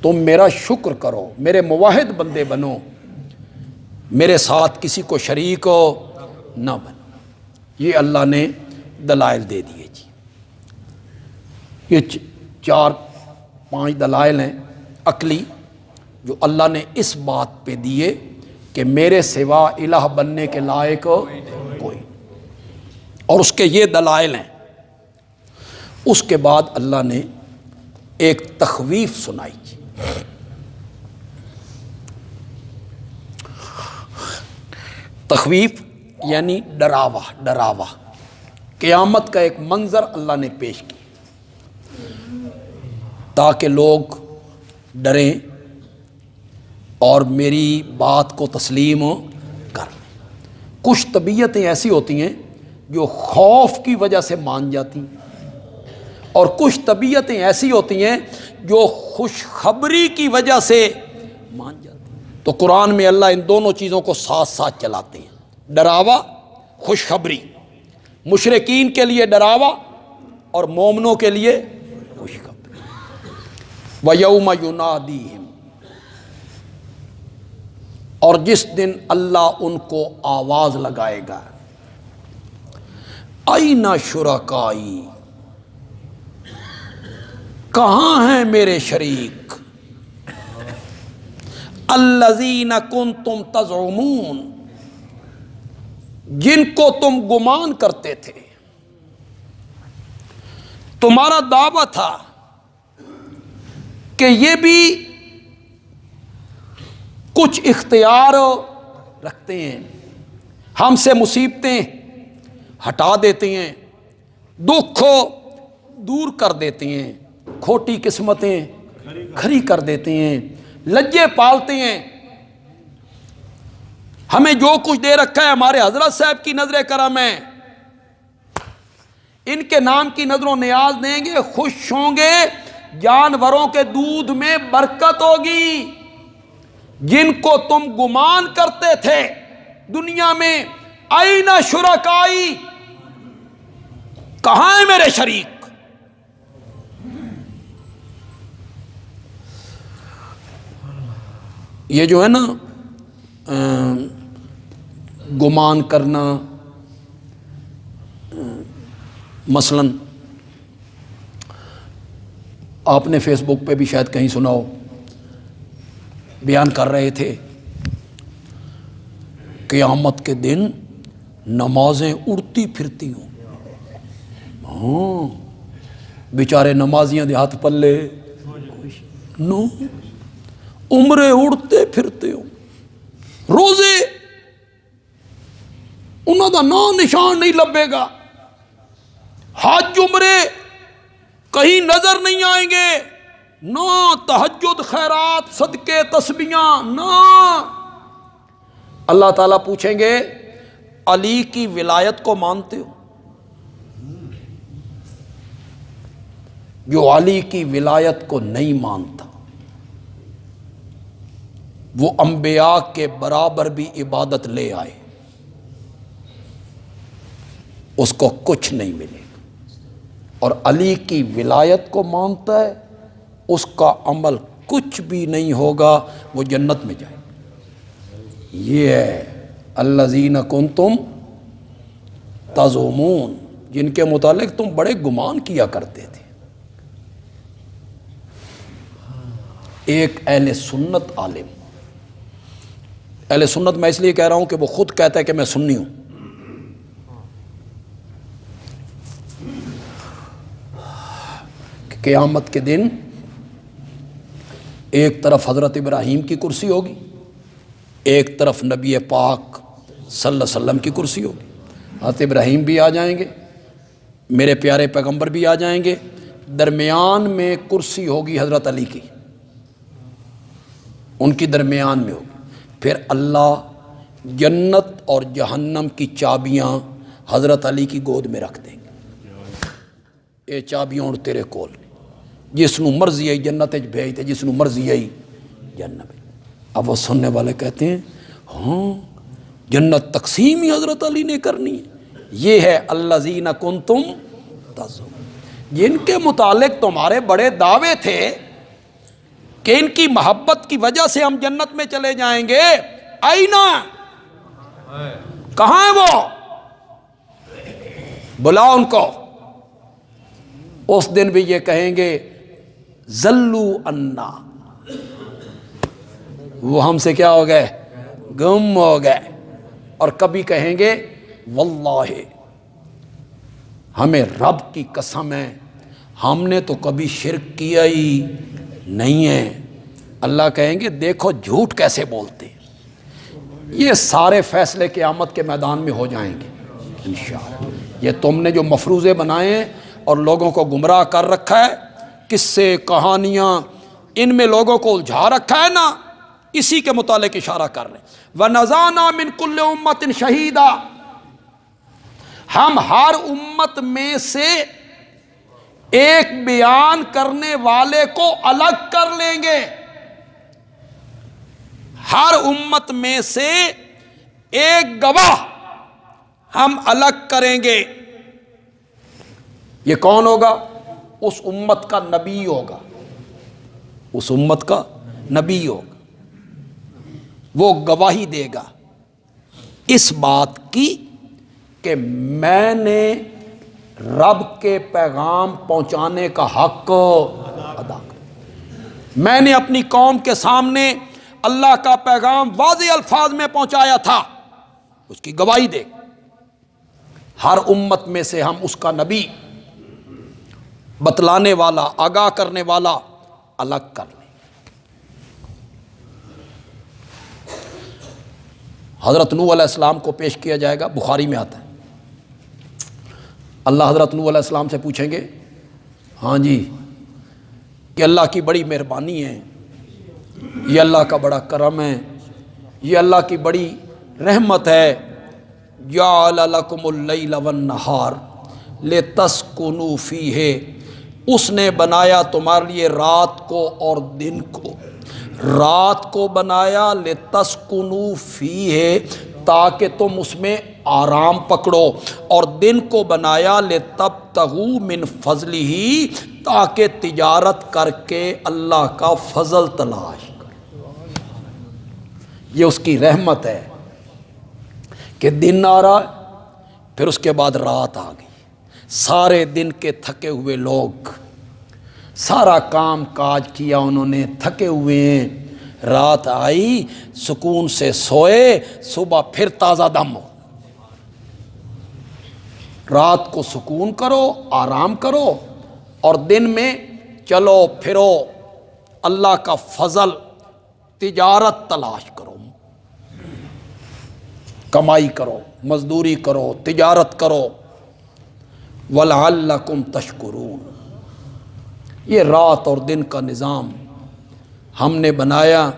تم میرا شکر کرو، میرے موحد بندے بنو۔ میرے ساتھ کسی کو شریک نہ بنو۔ یہ اللہ نے دلائل دے دیے جی۔ یہ 4-5 دلائل ہیں عقلی جو اللہ نے اس بات پہ دیے کہ میرے سوا الہ بننے کے لائق کوئی، اور اس کے یہ دلائل ہیں۔ اس کے بعد اللہ نے ایک تخویف سنائی جی۔ تخویف یعنی ڈراوا۔ قیامت کا ایک منظر اللہ نے پیش کیا تاکہ لوگ ڈریں اور میری بات کو تسلیم کر لیں۔ کچھ طبیعتیں ایسی ہوتی ہیں جو خوف کی وجہ سے مان جاتی ہیں، اور کچھ طبیعتیں ایسی ہوتی ہیں جو خوشخبری کی وجہ سے مان جاتی ہیں۔ تو قرآن میں اللہ ان دونوں چیزوں کو ساتھ ساتھ چلاتے ہیں، ڈراوا، خوشخبری۔ مشرکین کے لیے ڈراوا اور مومنوں کے لیے خوشخبری۔ وَيَوْمَ يُنَادِيهِمْ، اور جس دن اللہ ان کو آواز لگائے گا، اَيْنَ شُرَكَائِي، کہاں ہیں میرے شریک، الَّذِينَ كُنْتُمْ تَزْعُمُونَ، جن کو تم گمان کرتے تھے، تمہارا دعویٰ تھا کہ یہ بھی کچھ اختیار رکھتے ہیں، ہم سے مصیبتیں ہٹا دیتے ہیں، دکھ دور کر دیتے ہیں، کھوٹی قسمتیں کھری کر دیتے ہیں، لجے پالتے ہیں، ہمیں جو کچھ دے رکھا ہے ہمارے حضرت صاحب کی نظر کرم ہے، ان کے نام کی نظر و نیاز دیں گے، خوش ہوں گے، جانوروں کے دودھ میں برکت ہوگی۔ جن کو تم گمان کرتے تھے دنیا میں، اَيْنَ شُرَكَائِي، کہاں ہے میرے شریک، یہ جو ہے نا گمان کرنا، مثلاً آپ نے فیس بک پہ بھی شاید کہیں سنا ہو، بیان کر رہے تھے قیامت کے دن نمازیں اڑتی پھرتی ہوں۔ ہاں بیچارے نمازیاں دیہات پلے نو، عمرے اڑتے پھرتے ہوں، روزے انہوں دا نام نشان نہیں لبے گا، حج عمرے کہیں نظر نہیں آئیں گے، نہ تہجد خیرات صدقے تسبیحاں نہ۔ اللہ تعالیٰ پوچھیں گے علی کی ولایت کو مانتے ہو؟ جو علی کی ولایت کو نہیں مانتا وہ انبیاء کے برابر بھی عبادت لے آئے، اس کو کچھ نہیں ملے گا۔ اور علی کی ولایت کو مانتا ہے، اس کا عمل کچھ بھی نہیں ہوگا، وہ جنت میں جائے۔ یہ ہے الذین کنتم تزعمون، جن کے متعلق تم بڑے گمان کیا کرتے تھے۔ ایک اہل سنت عالم، اہل سنت میں اس لیے کہہ رہا ہوں کہ وہ خود کہتا ہے کہ میں سنی ہوں، قیامت کے دن ایک طرف حضرت ابراہیم کی کرسی ہوگی، ایک طرف نبی پاک صلی اللہ علیہ وسلم کی کرسی ہوگی۔ حضرت ابراہیم بھی آ جائیں گے، میرے پیارے پیغمبر بھی آ جائیں گے، درمیان میں کرسی ہوگی حضرت علی کی، ان کی درمیان میں ہوگی۔ پھر اللہ جنت اور جہنم کی چابیاں حضرت علی کی گود میں رکھ دیں گے، اے چابیاں اور تیرے کول، جس نو مرضی آئی جنت بھیج تے، جس نو مرضی آئی جنت۔ اب وہ سننے والے کہتے ہیں ہاں جنت تقسیم ہی حضرت علی نے کرنی ہے۔ یہ ہے الذین کنتم تزعمون، جن کے متعلق تمہارے بڑے دعوے تھے کہ ان کی محبت کی وجہ سے ہم جنت میں چلے جائیں گے، آئینہ کہاں ہیں وہ؟ بلاؤ ان کو۔ اس دن بھی یہ کہیں گے زلو انا، وہ ہم سے کیا ہو گئے؟ گم ہو گئے۔ اور کبھی کہیں گے واللہ ہمیں رب کی قسم ہے ہم نے تو کبھی شرک کیا ہی نہیں ہے۔ اللہ کہیں گے دیکھو جھوٹ کیسے بولتے ہیں۔ یہ سارے فیصلے قیامت کے میدان میں ہو جائیں گے انشاءاللہ۔ یہ تم نے جو مفروضے بنائے ہیں اور لوگوں کو گمراہ کر رکھا ہے، قصے کہانیاں، ان میں لوگوں کو الجھا رکھا ہے نا، اسی کے متعلق اشارہ کر رہے ہیں۔ وَنَزَعْنَا مِن كُلِّ أُمَّةٍ شَهِيدًا، ہم ہر امت میں سے ایک بیان کرنے والے کو الگ کر لیں گے۔ ہر امت میں سے ایک گواہ ہم الگ کریں گے۔ یہ کون ہوگا؟ اس امت کا نبی ہوگا، اس امت کا نبی ہوگا۔ وہ گواہی دے گا اس بات کی کہ میں نے رب کے پیغام پہنچانے کا حق ادا کیا، میں نے اپنی قوم کے سامنے اللہ کا پیغام واضح الفاظ میں پہنچایا تھا، اس کی گواہی دے گا۔ ہر امت میں سے ہم اس کا نبی، بتلانے والا، آگاہ کرنے والا الگ کر لیں۔ حضرت نوح علیہ السلام کو پیش کیا جائے گا، بخاری میں آتا ہے۔ اللہ حضرت نوح علیہ السلام سے پوچھیں گے ہاں جی کہ اللہ کی بڑی مہربانی ہے، یہ اللہ کا بڑا کرم ہے، یہ اللہ کی بڑی رحمت ہے، جعل لکم اللیل والنہار لتسکنوا فیہ، اس نے بنایا تمہارے لیے رات کو اور دن کو، رات کو بنایا لتسکنوا فیہ تاکہ تم اس میں آرام پکڑو، اور دن کو بنایا لتبتغوا من فضلہ تاکہ تجارت کر کے اللہ کا فضل تلاش کرو۔ یہ اس کی رحمت ہے کہ دن آ رہا ہے، پھر اس کے بعد رات آ گئی، سارے دن کے تھکے ہوئے لوگ، سارا کام کاج کیا انہوں نے، تھکے ہوئے ہیں، رات آئی، سکون سے سوئے، صبح پھر تازہ دم ہو۔ رات کو سکون کرو، آرام کرو، اور دن میں چلو پھرو، اللہ کا فضل، تجارت تلاش کرو، کمائی کرو، مزدوری کرو، تجارت کرو۔ وَلَعَلَّكُمْ تَشْكُرُونَ، یہ رات اور دن کا نظام ہم نے بنایا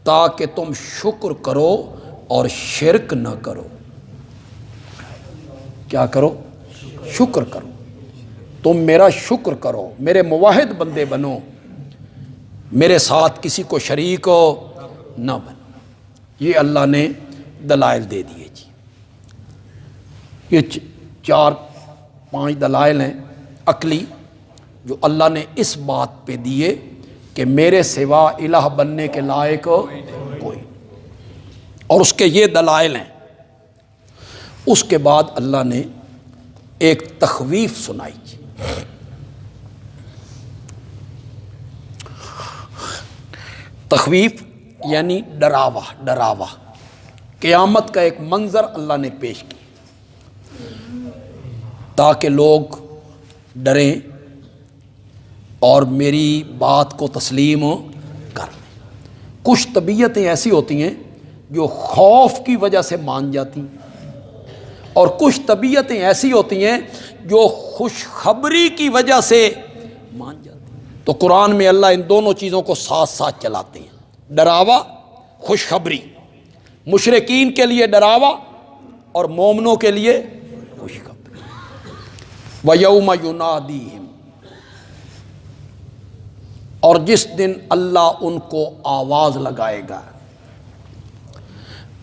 تاکہ تم شکر کرو اور شرک نہ کرو۔ کیا کرو؟ شکر کرو، تم میرا شکر کرو، میرے موحد بندے بنو، میرے ساتھ کسی کو شریک ہو نہ بنو۔ یہ اللہ نے دلائل دے دیے جی، یہ 4-5 دلائل ہیں عقلی جو اللہ نے اس بات پہ دیے کہ میرے سوا الہ بننے کے لائق کوئی، اور اس کے یہ دلائل ہیں۔ اس کے بعد اللہ نے ایک تخویف سنائی جی، تخویف یعنی ڈراوا، ڈراوا، قیامت کا ایک منظر اللہ نے پیش کیا تاکہ لوگ ڈریں اور میری بات کو تسلیم کر لیں۔ کچھ طبیعتیں ایسی ہوتی ہیں جو خوف کی وجہ سے مان جاتی ہیں، اور کچھ طبیعتیں ایسی ہوتی ہیں جو خوشخبری کی وجہ سے مان جاتی ہیں۔ تو قرآن میں اللہ ان دونوں چیزوں کو ساتھ ساتھ چلاتے ہیں، ڈراوا، خوشخبری، مشرکین کے لیے ڈراوا اور مومنوں کے لیے خوشخبری۔ وَيَوْمَ يُنَادِيهِمْ، اور جس دن اللہ ان کو آواز لگائے گا،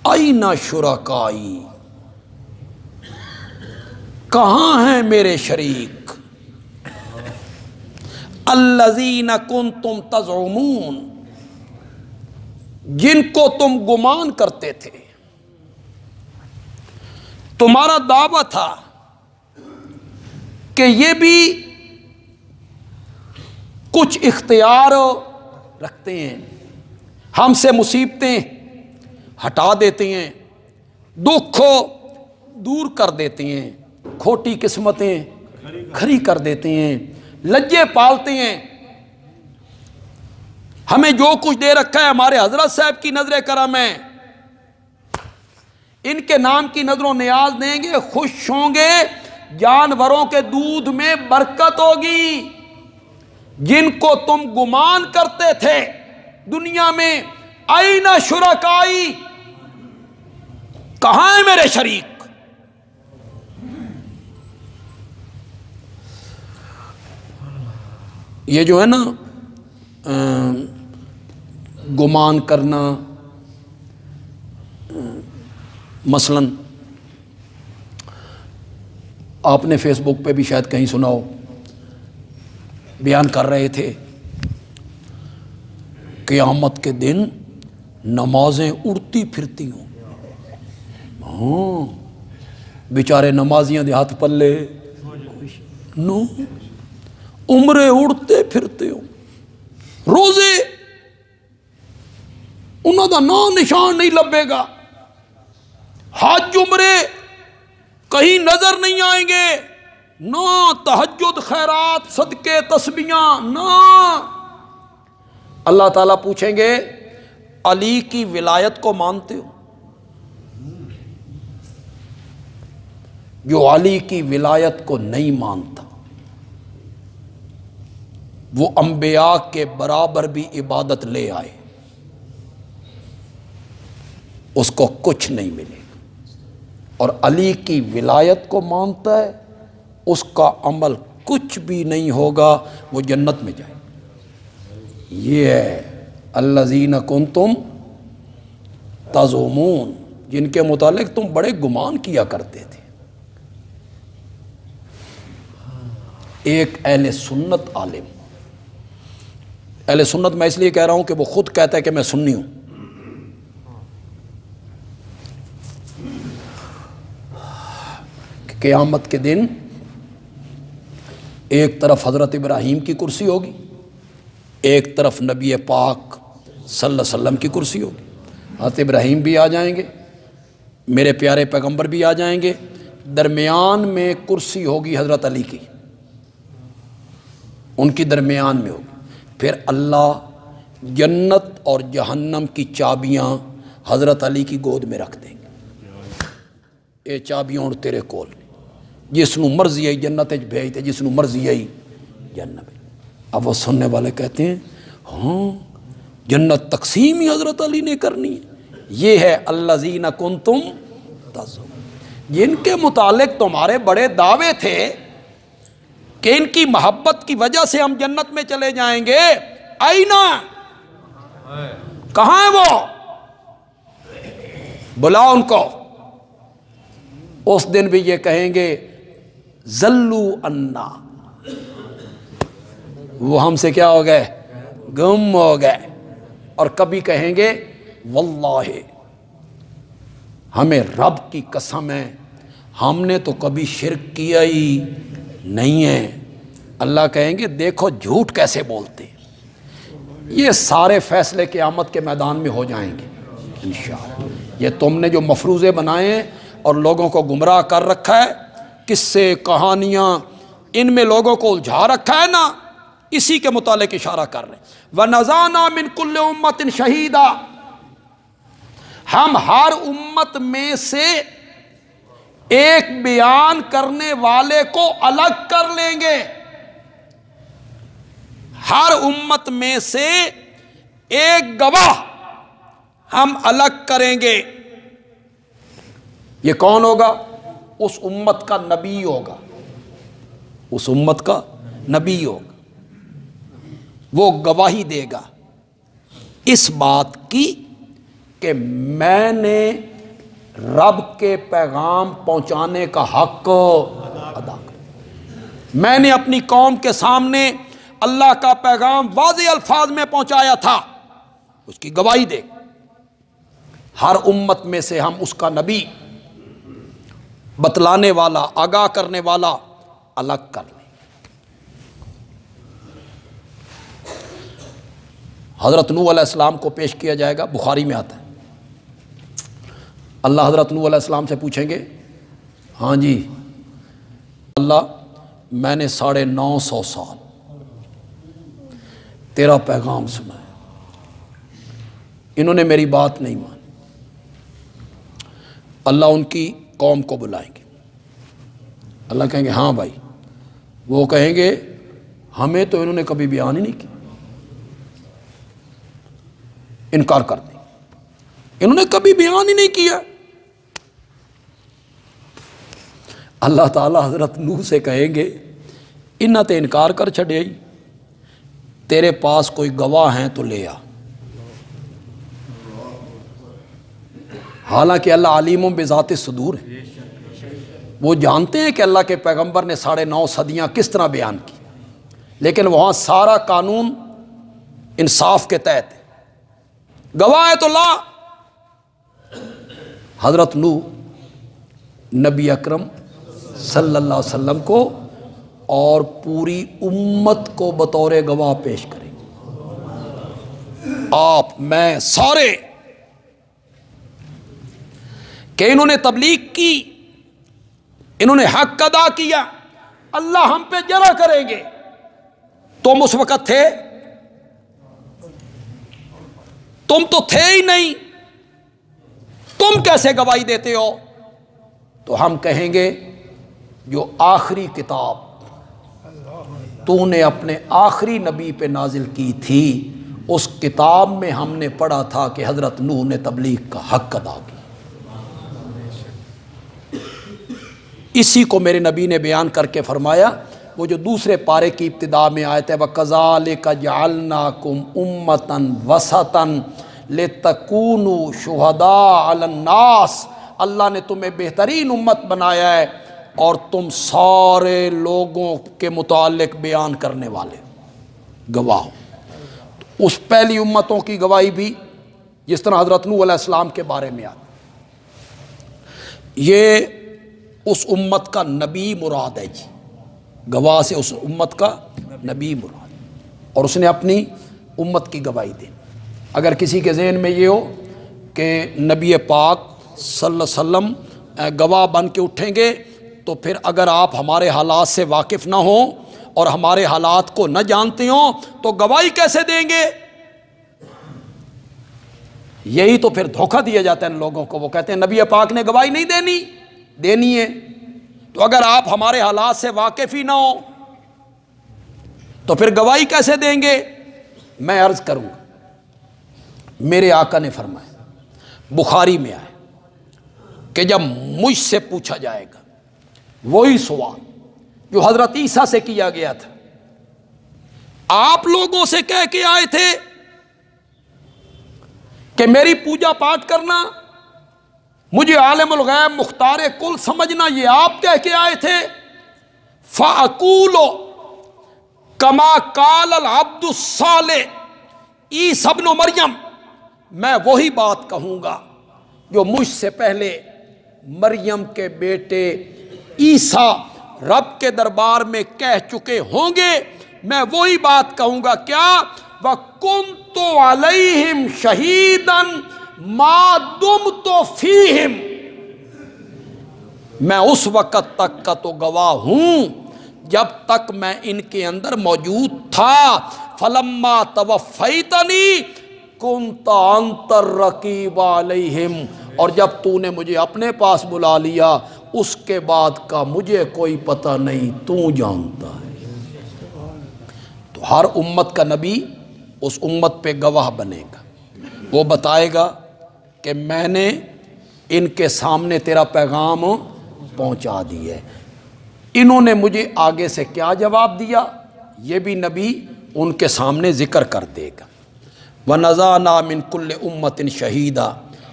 اَيْنَ شُرَكَائِي، کہاں ہیں میرے شریک، الَّذِينَ كُنْتُمْ تَزْعُمُونَ، جن کو تم گمان کرتے تھے، تمہارا دعویٰ تھا کہ یہ بھی کچھ اختیار رکھتے ہیں، ہم سے مصیبتیں ہٹا دیتے ہیں، دکھ دور کر دیتے ہیں، کھوٹی قسمتیں کھری کر دیتے ہیں، لجے پالتے ہیں، ہمیں جو کچھ دے رکھا ہے ہمارے حضرت صاحب کی نظر کرم ہے، ان کے نام کی نظر و نیاز دیں گے، خوش ہوں گے، جانوروں کے دودھ میں برکت ہوگی۔ جن کو تم گمان کرتے تھے دنیا میں، این شرکائی، کہاں ہے میرے شریک؟ یہ جو ہے نا گمان کرنا، مثلا آپ نے فیس بک پہ بھی شاید کہیں سنا ہو، بیان کر رہے تھے قیامت کے دن نمازیں اڑتی پھرتی ہوں۔ ہاں بیچارے نمازیاں دے ہاتھ پلے نو، عمرے اڑتے پھرتے ہوں، روزے انہوں دا نام نشان نہیں لبے گا، حج عمرے کہیں نظر نہیں آئیں گے، نہ تہجد خیرات صدقے تسبیحاں نہ۔ اللہ تعالیٰ پوچھیں گے علی کی ولایت کو مانتے ہو؟ جو علی کی ولایت کو نہیں مانتا وہ انبیاء کے برابر بھی عبادت لے آئے، اس کو کچھ نہیں ملے گا، اور علی کی ولایت کو مانتا ہے اس کا عمل کچھ بھی نہیں ہوگا، وہ جنت میں جائے۔ یہ ہے الذین کنتم تزعمون، جن کے متعلق تم بڑے گمان کیا کرتے تھے۔ ایک اہل سنت عالم، اہل سنت میں اس لیے کہہ رہا ہوں کہ وہ خود کہتا ہے کہ میں سنی ہوں، قیامت کے دن ایک طرف حضرت ابراہیم کی کرسی ہوگی، ایک طرف نبی پاک صلی اللہ علیہ وسلم کی کرسی ہوگی۔ حضرت ابراہیم بھی آ جائیں گے، میرے پیارے پیغمبر بھی آ جائیں گے، درمیان میں کرسی ہوگی حضرت علی کی، ان کی درمیان میں ہوگی۔ پھر اللہ جنت اور جہنم کی چابیاں حضرت علی کی گود میں رکھ دیں گے، اے چابیاں اور تیرے کول، جس نو مرضی آئی جنت بھیج تے، جس نو مرضی آئی جنت۔ اب وہ سننے والے کہتے ہیں ہاں جنت تقسیم ہی حضرت علی نے کرنی ہے۔ یہ ہے الذین کنتم تزعمون، جن کے متعلق تمہارے بڑے دعوے تھے کہ ان کی محبت کی وجہ سے ہم جنت میں چلے جائیں گے، آئینہ کہاں ہے وہ؟ بلاؤ ان کو۔ اس دن بھی یہ کہیں گے ذلوا عنا، وہ ہم سے کیا ہو گئے؟ گم ہو گئے۔ اور کبھی کہیں گے واللہ ہمیں رب کی قسم ہے ہم نے تو کبھی شرک کیا ہی نہیں ہے۔ اللہ کہیں گے دیکھو جھوٹ کیسے بولتے ہیں۔ یہ سارے فیصلے قیامت کے میدان میں ہو جائیں گے انشاءاللہ۔ یہ تم نے جو مفروضے بنائے ہیں اور لوگوں کو گمراہ کر رکھا ہے، قصے کہانیاں، ان میں لوگوں کو الجھا رکھا ہے نا، اسی کے متعلق اشارہ کر رہے ہیں۔ وَنَزَعْنَا مِن كُلِّ أُمَّةٍ شَهِيدًا، ہم ہر امت میں سے ایک بیان کرنے والے کو الگ کر لیں گے، ہر امت میں سے ایک گواہ ہم الگ کریں گے۔ یہ کون ہوگا؟ اس امت کا نبی ہوگا، اس امت کا نبی ہوگا، وہ گواہی دے گا اس بات کی کہ میں نے رب کے پیغام پہنچانے کا حق ادا کیا، میں نے اپنی قوم کے سامنے اللہ کا پیغام واضح الفاظ میں پہنچایا تھا، اس کی گواہی دے۔ ہر امت میں سے ہم اس کا نبی بتلانے والا، آگاہ کرنے والا الگ کر لیں۔ حضرت نوح علیہ السلام کو پیش کیا جائے گا، بخاری میں آتا ہے۔ اللہ حضرت نوح علیہ السلام سے پوچھیں گے، ہاں جی اللہ میں نے 950 سال تیرا پیغام سنا ہے، انہوں نے میری بات نہیں مانی۔ اللہ ان کی قوم کو بلائیں گے، اللہ کہیں گے ہاں بھائی، وہ کہیں گے ہمیں تو انہوں نے کبھی بیان ہی نہیں کیا، انکار کر دیں، انہوں نے کبھی بیان ہی نہیں کیا۔ اللہ تعالیٰ حضرت نوح سے کہیں گے انہاں تے انکار کر چھڑے ہی، تیرے پاس کوئی گواہ ہیں تو لے آ۔ حالانکہ اللہ علیم بذات الصدور ہے، وہ جانتے ہیں کہ اللہ کے پیغمبر نے 9.5 صدیاں کس طرح بیان کی، لیکن وہاں سارا قانون انصاف کے تحت ہے، گواہ ہے تو لا۔ حضرت نوح نبی اکرم صلی اللہ علیہ وسلم کو اور پوری امت کو بطور گواہ پیش کریں گے، آپ میں سارے، کہ انہوں نے تبلیغ کی، انہوں نے حق ادا کیا، اللہ ہم پہ جرا کریں گے۔ تم اس وقت تھے؟ تم تو تھے ہی نہیں، تم کیسے گواہی دیتے ہو؟ تو ہم کہیں گے جو آخری کتاب تو نے اپنے آخری نبی پہ نازل کی تھی، اس کتاب میں ہم نے پڑھا تھا کہ حضرت نوح نے تبلیغ کا حق ادا کیا، اسی کو میرے نبی نے بیان کر کے فرمایا۔ وہ جو دوسرے پارے کی ابتدا میں آیت ہے وَكَذَلِكَ جَعَلْنَاكُمْ أُمَّةً وَسَطًا لِتَكُونُوا شُهَدَاءَ عَلَى النَّاسِ، اللہ نے تمہیں بہترین امت بنایا ہے اور تم سارے لوگوں کے متعلق بیان کرنے والے گواہ ہو۔ اس پہلی امتوں کی گواہی بھی جس طرح حضرت نوح علیہ السلام کے بارے میں آتی، یہ اس امت کا نبی مراد ہے جی، گواہ سے اس امت کا نبی مراد، اور اس نے اپنی امت کی گواہی دی۔ اگر کسی کے ذہن میں یہ ہو کہ نبی پاک صلی اللہ علیہ وسلم گواہ بن کے اٹھیں گے، تو پھر اگر آپ ہمارے حالات سے واقف نہ ہوں اور ہمارے حالات کو نہ جانتے ہوں تو گواہی کیسے دیں گے؟ یہی تو پھر دھوکہ دیا جاتا ہے ان لوگوں کو، وہ کہتے ہیں نبی پاک نے گواہی نہیں دینی ہے، تو اگر آپ ہمارے حالات سے واقف ہی نہ ہوں تو پھر گواہی کیسے دیں گے؟ میں عرض کروں گا، میرے آقا نے فرمایا، بخاری میں آئے کہ جب مجھ سے پوچھا جائے گا وہی سوال جو حضرت عیسیٰ سے کیا گیا تھا، آپ لوگوں سے کہہ کے آئے تھے کہ میری پوجا پاٹ کرنا، مجھے عالم الغیب مختار کل سمجھنا، یہ آپ کہہ کے آئے تھے۔ فَأَقُولُ كَمَا قَالَ الْعَبْدُ الصَّالِحُ عیسیٰ ابن مریم، میں وہی بات کہوں گا جو مجھ سے پہلے مریم کے بیٹے عیسیٰ رب کے دربار میں کہہ چکے ہوں گے، میں وہی بات کہوں گا، کیا؟ وَكُنْتُ عَلَيْهِمْ شَهِيدًا مَا دُمْتُ فِيهِمْ، میں اس وقت تک کا تو گواہ ہوں جب تک میں ان کے اندر موجود تھا۔ فَلَمَّا تَوَفَّيْتَنِي كُنْتَ أَنْتَ الرَّقِيبَ عَلَيْهِمْ، اور جب تو نے مجھے اپنے پاس بلا لیا اس کے بعد کا مجھے کوئی پتہ نہیں، تو جانتا ہے۔ تو ہر امت کا نبی اس امت پہ گواہ بنے گا، وہ بتائے گا کہ میں نے ان کے سامنے تیرا پیغام پہنچا دی ہے، انہوں نے مجھے آگے سے کیا جواب دیا، یہ بھی نبی ان کے سامنے ذکر کر دے گا۔ وَنَزَعْنَا مِن كُلِّ أُمَّةٍ شَهِيدًا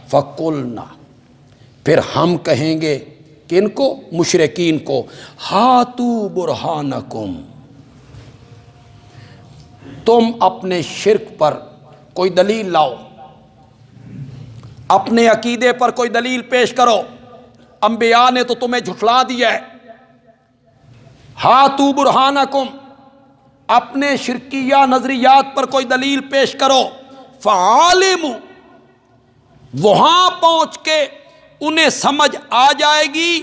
فَقُلْنَا، پھر ہم کہیں گے کن کو؟ مشرکین کو، ہاتوا برہانکم، تم اپنے شرک پر کوئی دلیل لاؤ، اپنے عقیدے پر کوئی دلیل پیش کرو، انبیاء نے تو تمہیں جھٹلا دیا ہے۔ ہاتو برہانکم، اپنے شرکیہ نظریات پر کوئی دلیل پیش کرو۔ فعالموا، وہاں پہنچ کے انہیں سمجھ آ جائے گی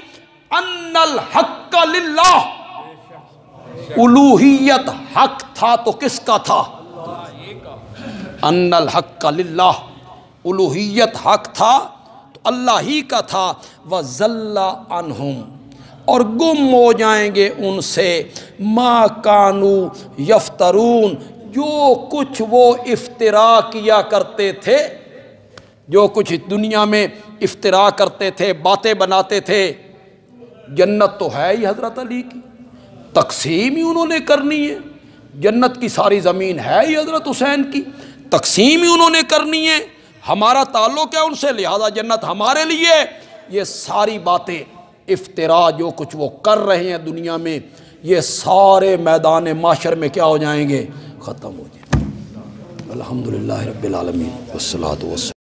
ان الحق للہ، الوہیت حق تھا تو کس کا تھا؟ ان الحق للہ، الوہیت حق تھا تو اللہ ہی کا تھا۔ وَضَلَّ عَنْهُمْ، اور گم ہو جائیں گے ان سے ما کانوا یفترون، جو کچھ وہ افترا کیا کرتے تھے، جو کچھ دنیا میں افترا کرتے تھے، باتیں بناتے تھے۔ جنت تو ہے ہی حضرت علی کی، تقسیم ہی انہوں نے کرنی ہے۔ جنت کی ساری زمین ہے ہی حضرت حسین کی، تقسیم ہی انہوں نے کرنی ہے۔ ہمارا تعلق ہے ان سے، لہذا جنت ہمارے لیے۔ یہ ساری باتیں افترا جو کچھ وہ کر رہے ہیں دنیا میں، یہ سارے میدان معاشر میں کیا ہو جائیں گے؟ ختم ہو جائیں گے۔ الحمدللہ رب العالمین والصلاۃ والسلام